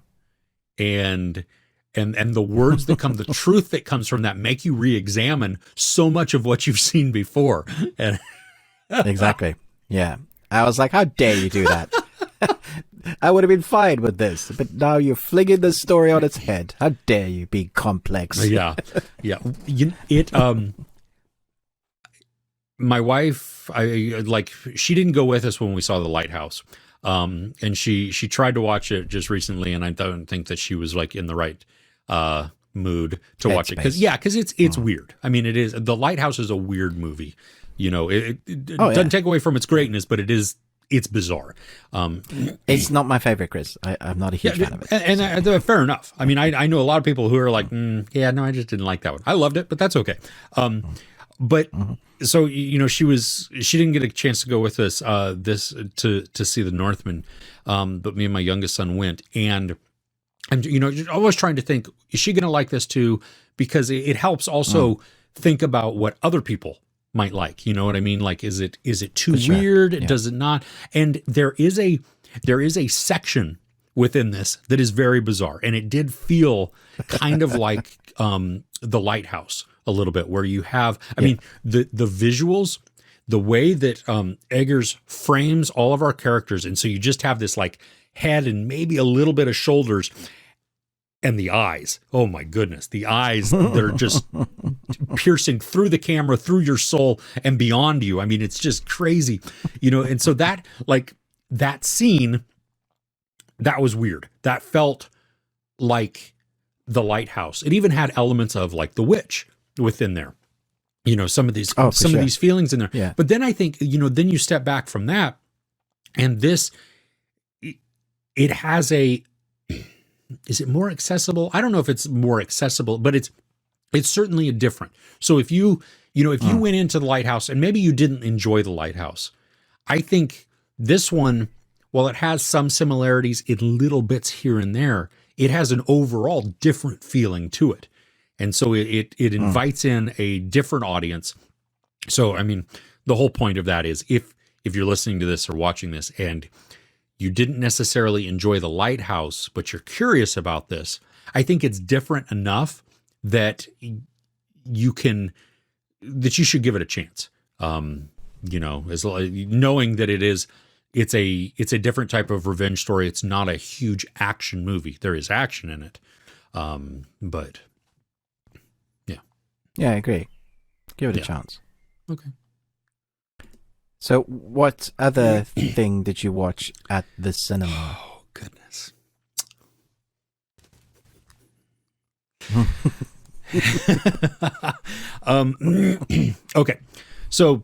And the words that come, the truth that comes from that, make you re-examine so much of what you've seen before. And exactly. Yeah. I was like, how dare you do that? I would have been fine with this, but now you're flinging the story on its head. How dare you be complex? Yeah. My wife, she didn't go with us when we saw The Lighthouse. And she tried to watch it just recently, and I don't think that she was like in the right mood to watch it because it's weird. I mean, it is. The Lighthouse is a weird movie. You know, it doesn't take away from its greatness, but it's bizarre. It's not my favorite, Chris. I'm not a huge fan of it. And fair enough. I mean, I know a lot of people who are like, yeah, no, I just didn't like that one. I loved it, but that's okay. But so, you know, she didn't get a chance to go with us to see the Northman. But me and my youngest son went, and you know, always trying to think, is she going to like this too? Because it helps also think about what other people might like. You know what I mean? Like, is it too weird? Yeah. Does it not? And there is a section within this that is very bizarre, and it did feel kind of like The Lighthouse a little bit, where you have, I mean, the visuals, the way that Eggers frames all of our characters, and so you just have this like head and maybe a little bit of shoulders. And the eyes, oh my goodness, the eyes that are just piercing through the camera, through your soul and beyond you. I mean, it's just crazy, you know? And so that scene, that was weird. That felt like The Lighthouse. It even had elements of like The Witch within there, you know, some of these of these feelings in there. Yeah. But then I think, you know, then you step back from that, and it has is it more accessible? I don't know if it's more accessible, but it's certainly a different. So if you went into The Lighthouse and maybe you didn't enjoy The Lighthouse, I think this one, while it has some similarities in little bits here and there, it has an overall different feeling to it. And so it invites in a different audience. So, I mean, the whole point of that is if you're listening to this or watching this and you didn't necessarily enjoy The Lighthouse, but you're curious about this, I think it's different enough that you should give it a chance. You know, as knowing that it's a different type of revenge story. It's not a huge action movie. There is action in it. But yeah. Yeah, I agree. Give it a chance. Okay. So what other thing did you watch at the cinema? Oh, goodness. Okay. So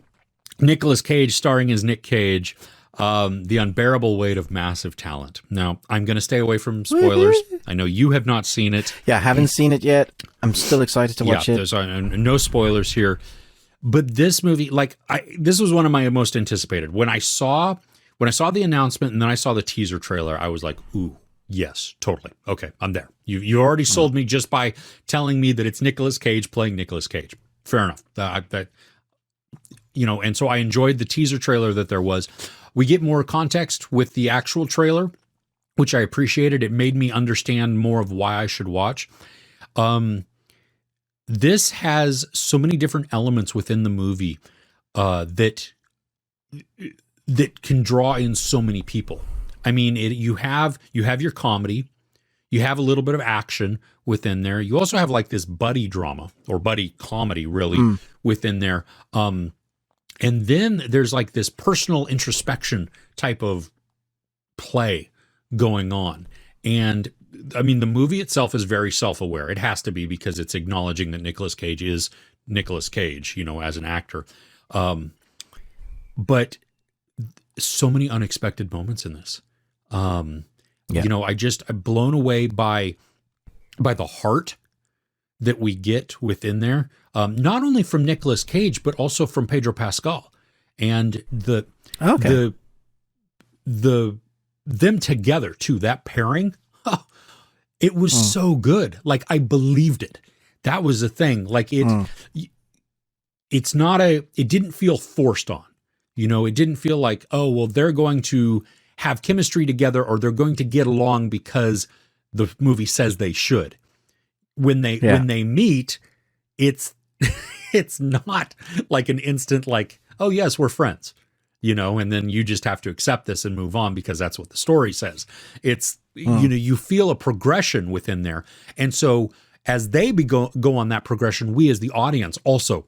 Nicolas Cage starring as Nick Cage, The Unbearable Weight of Massive Talent. Now, I'm going to stay away from spoilers. I know you have not seen it. Yeah, I haven't seen it yet. I'm still excited to watch it. There's no spoilers here. But this movie, this was one of my most anticipated. When I saw the announcement and then I saw the teaser trailer, I was like, ooh, yes, totally. Okay, I'm there. You already sold me just by telling me that it's Nicolas Cage playing Nicolas Cage. Fair enough. And so I enjoyed the teaser trailer that there was. We get more context with the actual trailer, which I appreciated. It made me understand more of why I should watch. This has so many different elements within the movie that can draw in so many people. I mean, you have your comedy, you have a little bit of action within there. You also have like this buddy drama or buddy comedy, really, within there. And then there's like this personal introspection type of play going on. And I mean, the movie itself is very self-aware. It has to be, because it's acknowledging that Nicolas Cage is Nicolas Cage, as an actor. But so many unexpected moments in this. I'm blown away by the heart that we get within there. Not only from Nicolas Cage, but also from Pedro Pascal, and them together too. That pairing. It was so good. Like, I believed it. That was the thing. Like, it didn't feel forced on, it didn't feel like, oh, well, they're going to have chemistry together or they're going to get along because the movie says they should. When they meet, it's not like an instant, like, oh yes, we're friends, and then you just have to accept this and move on because that's what the story says. It's, you feel a progression within there. And so as they go on that progression, we as the audience also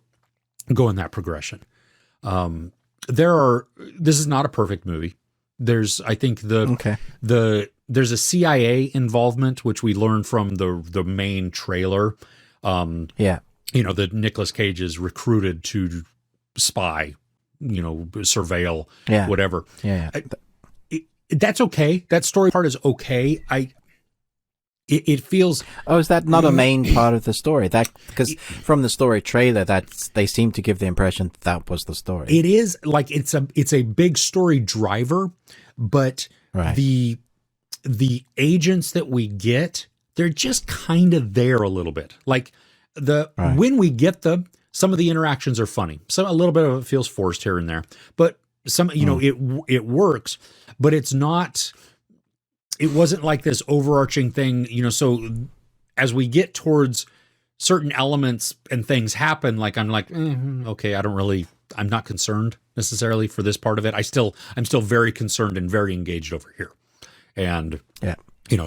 go in that progression. This is not a perfect movie. There's, I think Okay. there's a CIA involvement, which we learn from the main trailer. Yeah. That Nicolas Cage is recruited to spy, surveil, Yeah. whatever. Yeah. That's okay. That story part is okay. It feels. Oh, is that not a main part of the story? That because from the story trailer, they seem to give the impression that was the story. It is like it's a big story driver, but Right. the agents that we get, they're just kind of there a little bit. Like when we get them, some of the interactions are funny. So a little bit of it feels forced here and there, but some it works, but it's not. It wasn't like this overarching thing, so as we get towards certain elements and things happen, like I'm like, okay, I'm not concerned necessarily for this part of it. I'm still very concerned and very engaged over here. And,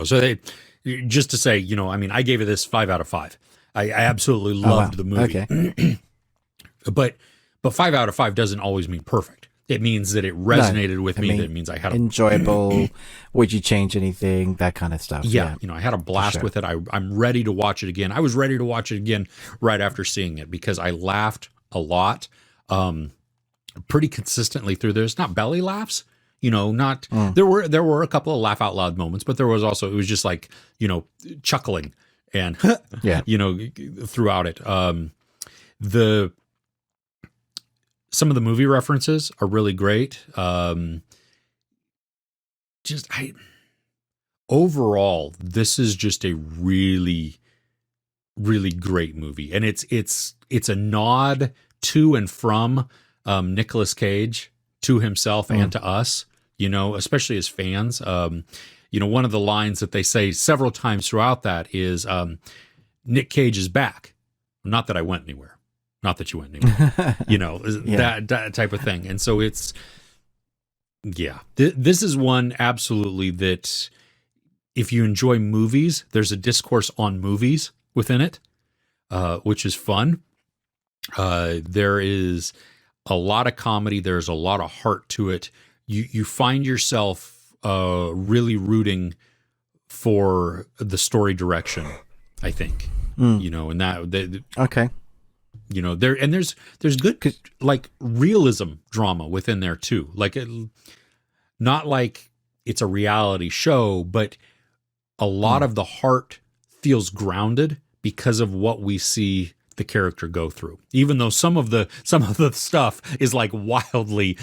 so just to say, I gave it this 5 out of 5. I absolutely loved the movie. Okay. But 5 out of 5 doesn't always mean perfect. It means that it resonated with me. That means I had enjoyable. Would you change anything? That kind of stuff. Yeah. I had a blast with it. I'm ready to watch it again. I was ready to watch it again right after seeing it because I laughed a lot, pretty consistently through there. It's not belly laughs, not, there were a couple of laugh out loud moments, but there was also, it was just like, chuckling and, throughout it. Some of the movie references are really great. Overall, this is just a really, really great movie, and it's a nod to and from Nicolas Cage to himself and to us. Especially as fans. One of the lines that they say several times throughout that is, "Nick Cage is back." Not that I went anywhere. Not that you went anywhere, that type of thing. And so it's, this is one absolutely that if you enjoy movies, there's a discourse on movies within it, which is fun. There is a lot of comedy. There's a lot of heart to it. You find yourself really rooting for the story direction, I think, and that, okay. There's good like realism drama within there too. Like not like it's a reality show, but a lot of the heart feels grounded because of what we see the character go through. Even though some of the stuff is like wildly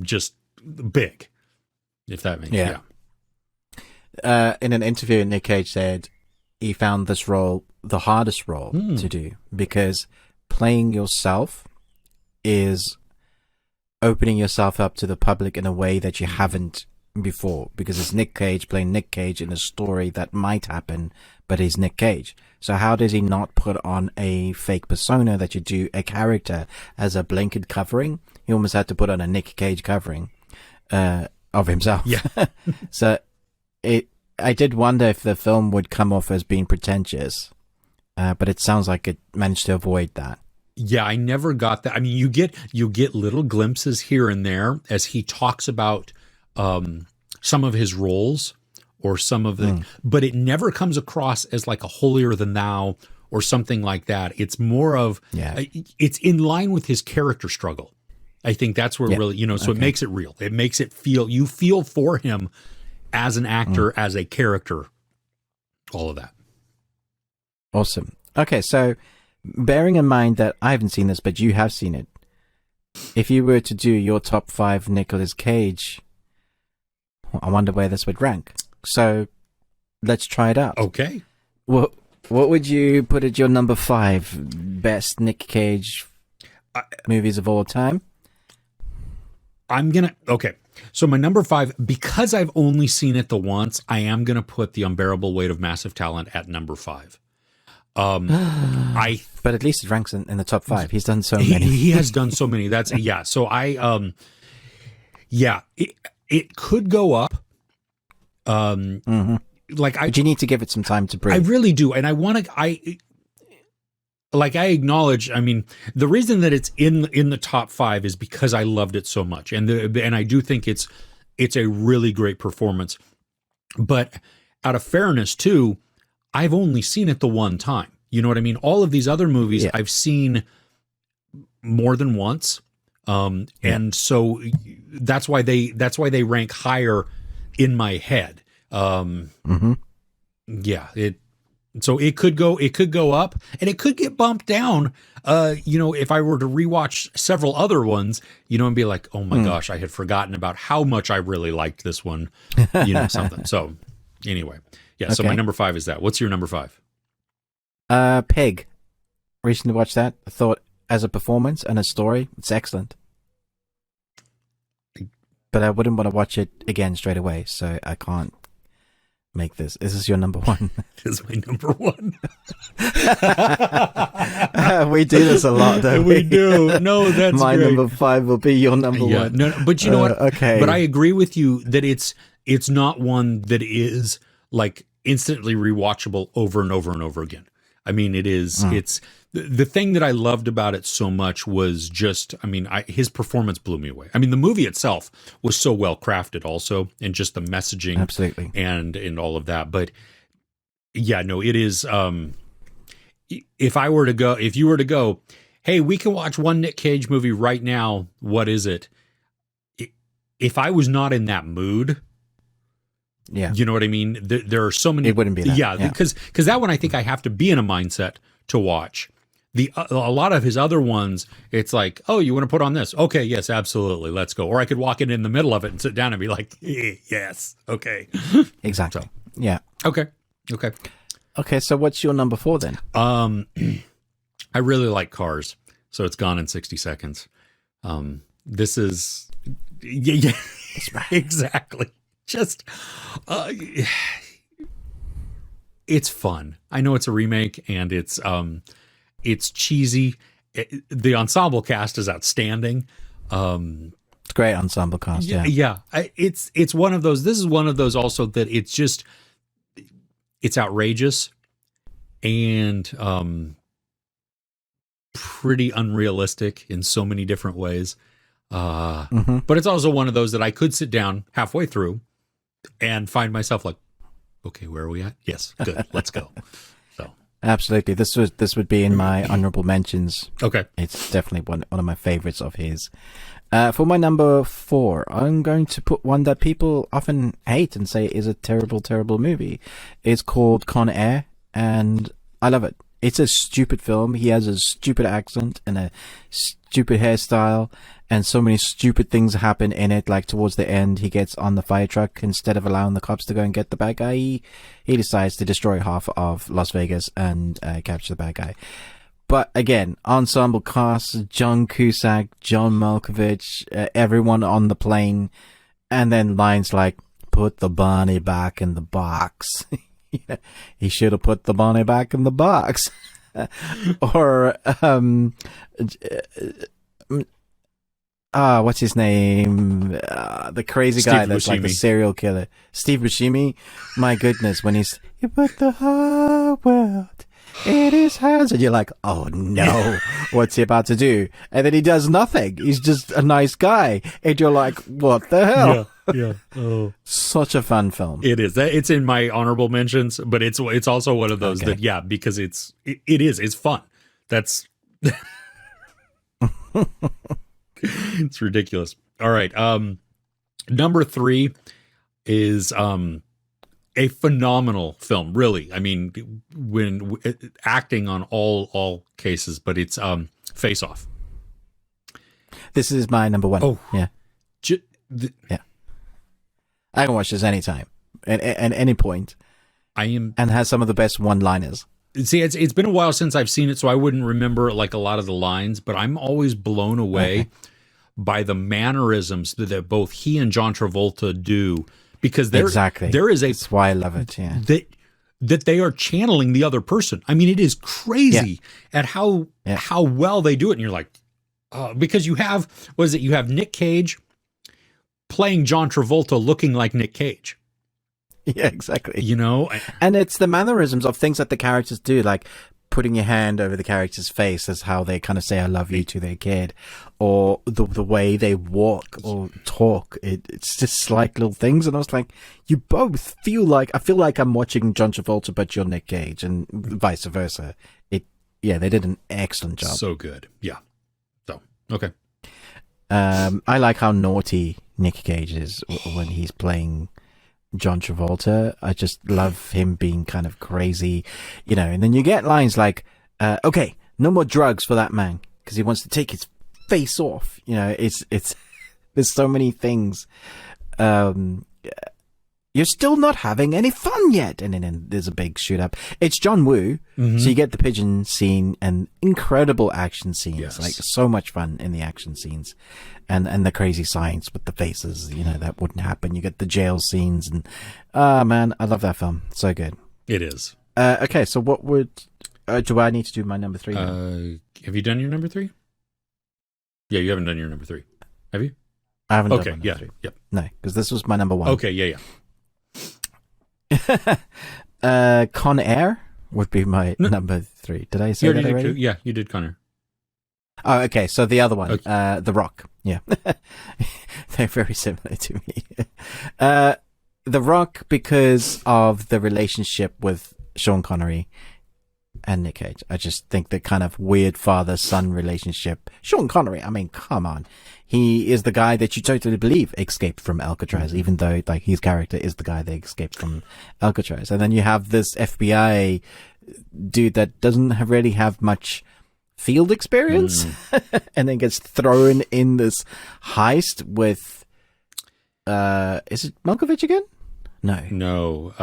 just big, if that makes in an interview, Nick Cage said he found this role the hardest role to do because playing yourself is opening yourself up to the public in a way that you haven't before, because it's Nick Cage playing Nick Cage in a story that might happen, but he's Nick Cage. So how does he not put on a fake persona that you do a character as a blanket covering? He almost had to put on a Nick Cage covering of himself. Yeah. So I did wonder if the film would come off as being pretentious. But it sounds like it managed to avoid that. Yeah, I never got that. I mean, you get little glimpses here and there as he talks about some of his roles or some of the, but it never comes across as like a holier than thou or something like that. It's more of, it's in line with his character struggle. I think that's where really, so it makes it real. It makes it you feel for him as an actor, as a character, all of that. Awesome. Okay, so bearing in mind that I haven't seen this, but you have seen it, if you were to do your top 5 Nicolas Cage, I wonder where this would rank. So let's try it out. Okay. What would you put at your number 5 best Nick Cage movies of all time? Okay. So my number 5, because I've only seen it the once, I am going to put The Unbearable Weight of Massive Talent at number 5. But at least it ranks in the top 5. He's done so many. He has done so many. That's So it could go up. But you need to give it some time to breathe. I really do, and I acknowledge. I mean, the reason that it's in the top 5 is because I loved it so much, and I do think it's it's a really great performance. But out of fairness too, I've only seen it the one time. You know what I mean? All of these other movies I've seen more than once. And so that's why they rank higher in my head. So it could go up and it could get bumped down. If I were to rewatch several other ones, and be like, oh my gosh, I had forgotten about how much I really liked this one, something. So anyway, so my number 5 is that. What's your number 5? Pig. Recently watched that. I thought as a performance and a story, it's excellent. But I wouldn't want to watch it again straight away, so I can't make this. This is your number 1. This is my number 1. We do this a lot, don't we? We do. No, that's my great. number 5 will be your number 1. No, but you know what? Okay. But I agree with you that it's not one that is like instantly rewatchable over and over and over again. I mean, it is. It's the thing that I loved about it so much was just. I mean, his performance blew me away. I mean, the movie itself was so well crafted, also, and just the messaging, absolutely, and all of that. But yeah, no, it is. If you were to go, hey, we can watch one Nick Cage movie right now. What is it? If I was not in that mood. Yeah, you know what I mean? There are so many. It wouldn't be that. Yeah, because that one I think I have to be in a mindset to watch. A lot of his other ones, it's like, oh, you want to put on this? Okay, yes, absolutely, let's go. Or I could walk in the middle of it and sit down and be like, yes, okay, exactly. So, yeah. Okay. So what's your number 4 then? I really like Cars, so it's Gone in 60 Seconds. This is That's right. Exactly. Just it's fun. I know it's a remake and it's cheesy. The ensemble cast is outstanding. It's great ensemble cast. It's one of those. This is one of those also that it's outrageous and pretty unrealistic in so many different ways. But it's also one of those that I could sit down halfway through and find myself like, okay, where are we at? Yes, good, let's go. So absolutely, this would be in my honorable mentions. Okay, it's definitely one of my favorites of his. For my number 4, I'm going to put one that people often hate and say is a terrible movie. It's called Con Air, and I love it. It's a stupid film. He has a stupid accent and a stupid hairstyle, and so many stupid things happen in it. Like towards the end, he gets on the fire truck. Instead of allowing the cops to go and get the bad guy, he decides to destroy half of Las Vegas and capture the bad guy. But again, ensemble cast, John Cusack, John Malkovich, everyone on the plane, and then lines like, put the bunny back in the box. He should have put the bunny back in the box. Or what's his name? The crazy Steve guy that's Buscemi. like the serial killer. Steve Buscemi. My goodness, when you put the whole world in his hands, and you're like, oh no, what's he about to do? And then he does nothing. He's just a nice guy. And you're like, what the hell? Yeah. Oh, such a fun film. it is. It's in my honorable mentions, but it's also one of those that because it's fun. That's it's ridiculous. All right. Number 3 is a phenomenal film, really. I mean, when acting on all cases, but it's Face Off. This is my number 1. Oh, yeah. Yeah. I can watch this anytime, at any point. And has some of the best one-liners. See, it's been a while since I've seen it, so I wouldn't remember like a lot of the lines, but I'm always blown away by the mannerisms that both he and John Travolta do, because there is That's why I love it. Yeah, that they are channeling the other person. I mean, it is crazy at how well they do it, and you're like, because you have you have Nick Cage playing John Travolta looking like Nick Cage. Yeah, exactly. You know? And it's the mannerisms of things that the characters do, like putting your hand over the character's face as how they kind of say "I love you" to their kid, or the way they walk or talk. It's just slight little things, and I was like, you both I feel like I'm watching John Travolta, but you're Nick Cage, and vice versa. They did an excellent job. So good. Yeah. So, okay. I like how naughty Nick Cage is when he's playing John Travolta. I just love him being kind of crazy, and then you get lines like, okay, no more drugs for that man, because he wants to take his face off. It's there's so many things. You're still not having any fun yet. And then there's a big shoot up. It's John Woo. Mm-hmm. So you get the pigeon scene and incredible action scenes. Yes. Like so much fun in the action scenes and the crazy science with the faces, that wouldn't happen. You get the jail scenes and, man, I love that film. So good. It is. Okay. So what do I need to do my number 3? Have you done your number 3? Yeah, you haven't done your number 3. Have you? I haven't done my number 3. Yep. No, because this was my number 1. Okay. Yeah. Con Air would be my number 3. Did I say that already? Yeah, you did Con Air. Oh, okay. So the other one, okay. The Rock. Yeah, they're very similar to me. The Rock, because of the relationship with Sean Connery and Nick Cage. I just think the kind of weird father-son relationship. Sean Connery, I mean, come on. He is the guy that you totally believe escaped from Alcatraz, even though like his character is the guy that escaped from Alcatraz. And then you have this FBI dude that doesn't really have much field experience and then gets thrown in this heist with, is it Malkovich again? No.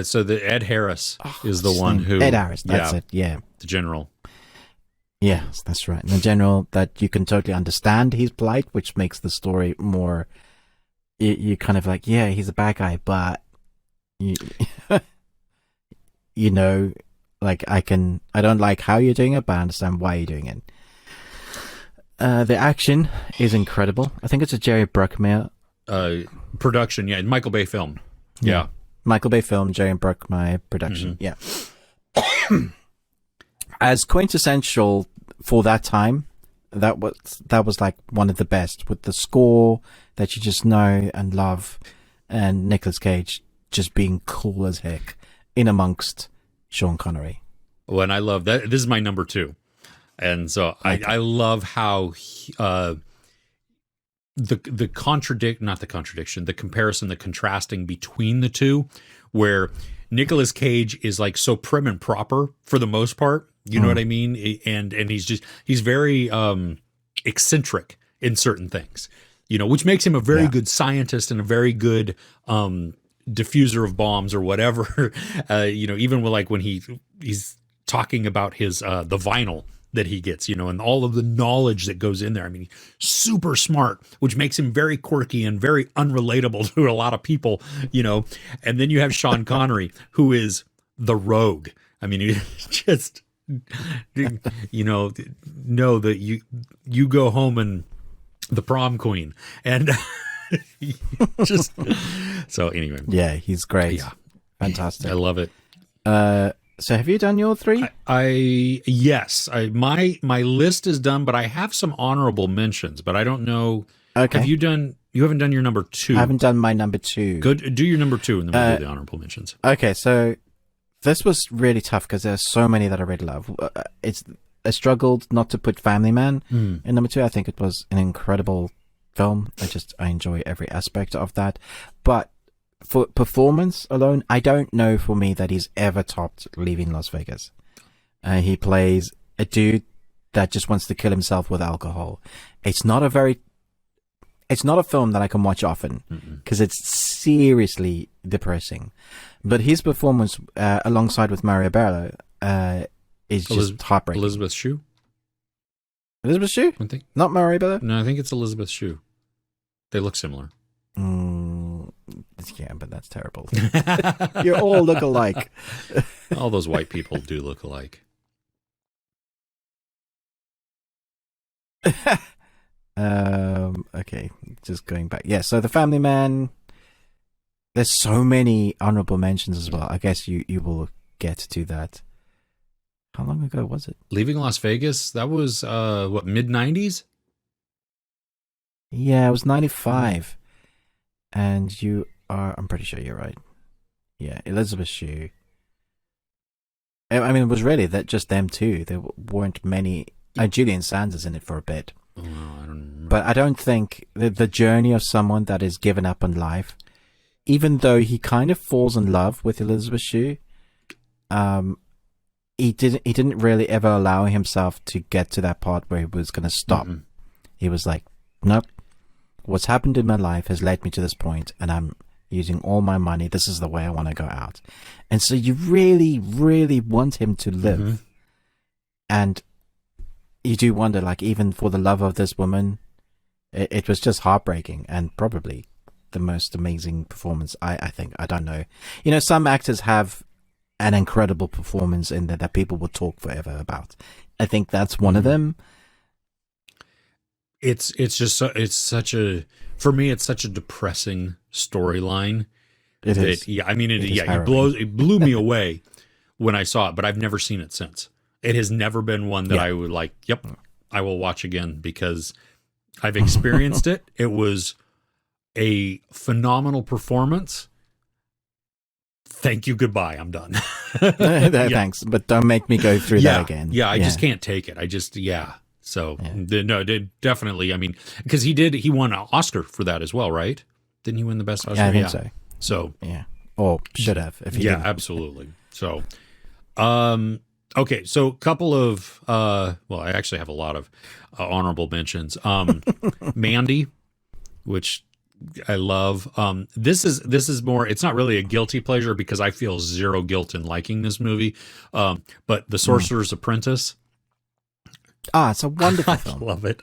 So the Ed Harris is the one who... Ed Harris, that's it, yeah. The general. Yes, that's right. And the general that you can totally understand his plight, which makes the story more... You kind of like, yeah, he's a bad guy, but... like I don't like how you're doing it, but I understand why you're doing it. The action is incredible. I think it's a Jerry Bruckheimer... production, yeah. Michael Bay film. Yeah. Michael Bay film, Jerry Bruckheimer production. Mm-hmm. Yeah. As quintessential for that time, that was like one of the best, with the score that you just know and love, and Nicolas Cage just being cool as heck in amongst Sean Connery. Well, and I love that. This is my number 2. And so I love how the comparison, the contrasting between the two, where Nicolas Cage is like so prim and proper for the most part. You know what I mean? And he's very eccentric in certain things, which makes him a very good scientist and a very good diffuser of bombs or whatever. Even when he's talking about his the vinyl that he gets, and all of the knowledge that goes in there. I mean, super smart, which makes him very quirky and very unrelatable to a lot of people, And then you have Sean Connery, who is the rogue. I mean, he just, know that you go home and the prom queen, and just so anyway. Yeah, he's great. Yeah, fantastic. I love it. So have you done your 3? Yes. My list is done, but I have some honorable mentions, but I don't know. Okay. You haven't done your number 2. I haven't done my number 2. Good. Do your number 2 and then we'll do the honorable mentions. Okay. So this was really tough because there's so many that I really love. I struggled not to put Family Man in number 2. I think it was an incredible film. I enjoy every aspect of that. But for performance alone, I don't know for me that he's ever topped Leaving Las Vegas. He plays a dude that just wants to kill himself with alcohol. It's not a film that I can watch often because it's seriously depressing. But his performance alongside with Mario Barlow is just heartbreaking. Elizabeth Shue? Elizabeth Shue? I think. Not Mario Barlow? No, I think it's Elizabeth Shue. They look similar. Yeah, but that's terrible. You all look alike. All those white people do look alike. Okay, just going back. Yeah, so The Family Man. There's so many honorable mentions as well. I guess you will get to that. How long ago was it? Leaving Las Vegas. That was what, mid-90s? Yeah, it was 95. And I'm pretty sure you're right. Yeah, Elizabeth Shue. I mean, it was really that just them two. There weren't many. Julian Sanders in it for a bit. Oh, I don't remember. But I don't think the journey of someone that is given up on life, even though he kind of falls in love with Elizabeth Shue, he didn't really ever allow himself to get to that part where he was going to stop. Mm-hmm. He was like, nope, what's happened in my life has led me to this point, and I'm using all my money. This is the way I want to go out. And so you really, really want him to live. Mm-hmm. And you do wonder, like, even for the love of this woman, it was just heartbreaking, and probably the most amazing performance, I think. I don't know. You know, some actors have an incredible performance in there that people will talk forever about. I think that's one of them. It's such a depressing storyline. It is. Yeah, I mean, it blew me away when I saw it, but I've never seen it since. It has never been one that I would like, yep, I will watch again, because I've experienced it. It was a phenomenal performance. Thank you, goodbye, I'm done. Thanks, but don't make me go through that again. Yeah, I just can't take it. So, no, definitely. I mean, because he won an Oscar for that as well, right? Didn't he win the best Oscar? Yeah, I think so. So, yeah, or should have. If he didn't. Absolutely. So, okay, so a couple of, well, I actually have a lot of honorable mentions. Mandy, which I love. This is more, it's not really a guilty pleasure because I feel zero guilt in liking this movie. But The Sorcerer's Apprentice. It's a wonderful film. I love it.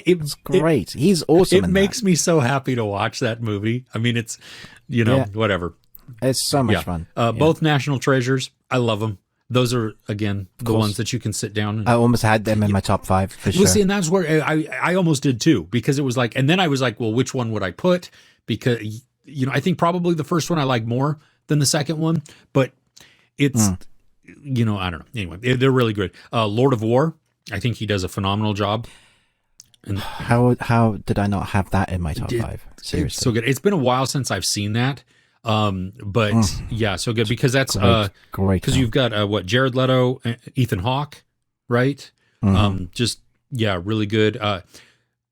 It's great. He's awesome. It makes me so happy to watch that movie. I mean, it's, whatever. It's so much fun. Both National Treasures. I love them. Those are, again, the ones that you can sit down and... I almost had them in my top 5 for sure. See, and that's where I almost did too, because it was like, and then I was like, well, which one would I put? Because, I think probably the first one I like more than the second one, but it's, I don't know. Anyway, they're really good. Lord of War, I think he does a phenomenal job. And how did I not have that in my top 5? Seriously. It's so good. It's been a while since I've seen that. But so good, because that's great. Because you've got Jared Leto, Ethan Hawke, right? Mm-hmm. Really good.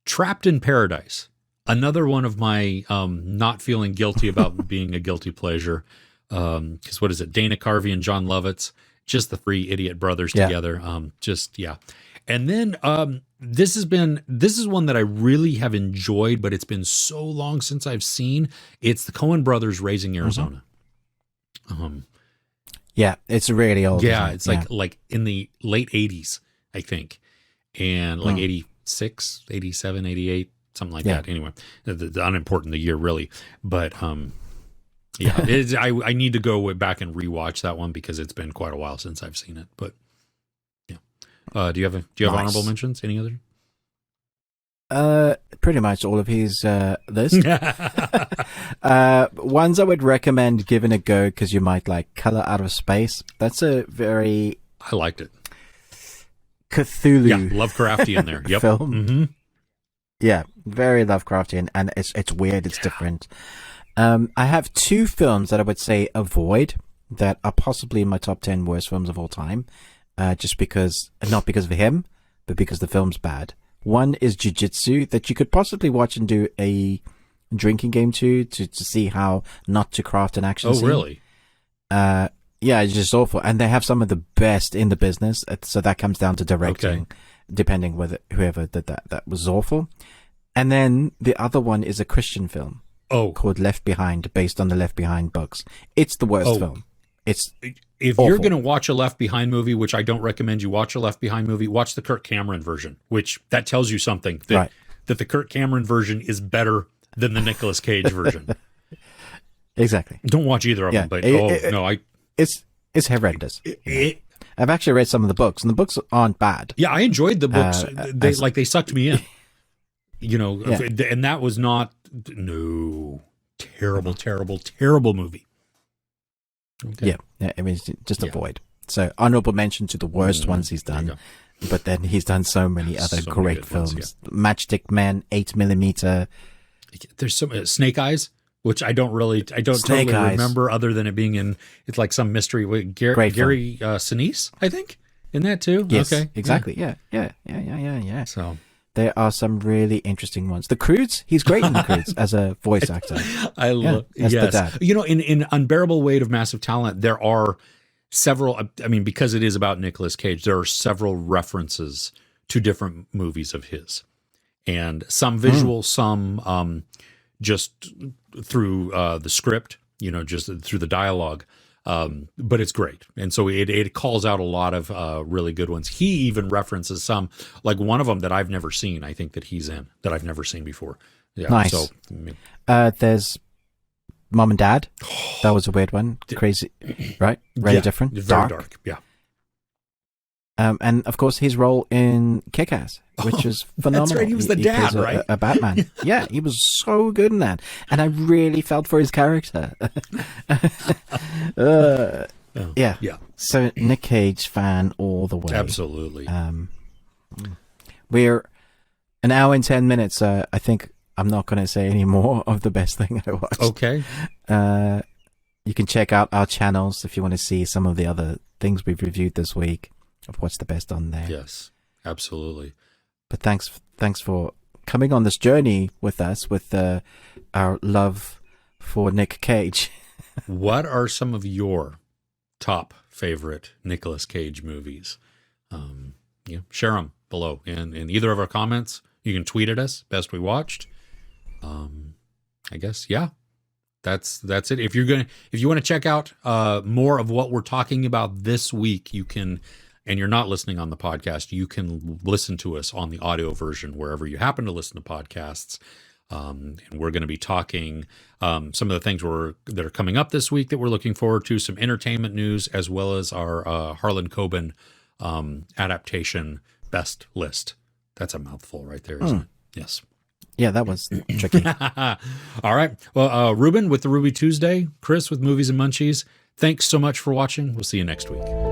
Trapped in Paradise, another one of my not feeling guilty about being a guilty pleasure. Because what is it? Dana Carvey and John Lovitz, just the 3 idiot brothers together. And then this is one that I really have enjoyed, but it's been so long since I've seen. It's the Coen Brothers Raising Arizona. Mm-hmm. It's really old. Yeah, it's like in the late 80s, I think. And like 86, 87, 88, something like that. Anyway, the unimportant the year really. But I need to go back and rewatch that one because it's been quite a while since I've seen it. But do you have honorable mentions? Any other? Pretty much all of his list. Ones I would recommend giving a go because you might like Color Out of Space. That's a very I liked it. Cthulhu, Lovecraftian there. Yep. Film. Mm-hmm. Yeah, very Lovecraftian, and it's weird. It's different. I have 2 films that I would say avoid that are possibly in my top 10 worst films of all time. Just because, not because of him, but because the film's bad. One is Jiu-Jitsu, that you could possibly watch and do a drinking game to see how not to craft an action scene. Oh, really? It's just awful. And they have some of the best in the business, so that comes down to directing, depending whether whoever did that was awful. And then the other one is a Christian film called Left Behind, based on the Left Behind books. It's the worst film. If you're going to watch a Left Behind movie, which I don't recommend you watch a Left Behind movie, watch the Kirk Cameron version, which that tells you something that the Kirk Cameron version is better than the Nicolas Cage version. Exactly. Don't watch either of them, but it's horrendous. I've actually read some of the books, and the books aren't bad. Yeah, I enjoyed the books. They sucked me in. And that was not terrible movie. Okay. Yeah. I mean, just avoid. So honorable mention to the worst ones he's done. But then he's done so many other great films. Ones, Matchstick Men, 8mm. There's some Snake Eyes, which I don't totally remember other than it being in, it's like some mystery with Gary Sinise, I think, in that too. Yes, okay. Exactly. Yeah. So there are some really interesting ones. The Croods, he's great in The Croods as a voice actor. I love, as the dad. You know, in Unbearable Weight of Massive Talent, there are several, I mean, because it is about Nicolas Cage, there are several references to different movies of his. And some visual, some just through the script, you know, just through the dialogue. But it's great. And so it calls out a lot of really good ones. He even references some, like one of them that I've never seen, I think that he's in, that I've never seen before. Yeah, nice. So, there's Mom and Dad. That was a weird one. Crazy, right? Very different. Very dark. Yeah. And of course, his role in Kick-Ass, which is phenomenal. That's right. He was the dad, right? A Batman. Yeah, he was so good in that, and I really felt for his character. Yeah. So Nick Cage fan all the way. Absolutely. We're an hour and 10 minutes. I think I'm not going to say any more of the best thing I watched. Okay. You can check out our channels if you want to see some of the other things we've reviewed this week. Of what's the best on there. Yes, absolutely. But thanks for coming on this journey with us with our love for Nick Cage. What are some of your top favorite Nicolas Cage movies? Share them below in either of our comments. You can tweet at us, best we watched. I guess, yeah. That's it. If you want to check out more of what we're talking about this week, you can. And you're not listening on the podcast, you can listen to us on the audio version wherever you happen to listen to podcasts. And we're going to be talking some of the things that are coming up this week that we're looking forward to, some entertainment news, as well as our Harlan Coben adaptation best list. That's a mouthful right there, isn't it? Yes. Yeah, that was tricky. All right. Well, Ruben with the Ruby Tuesday, Chris with Movies and Munchies. Thanks so much for watching. We'll see you next week.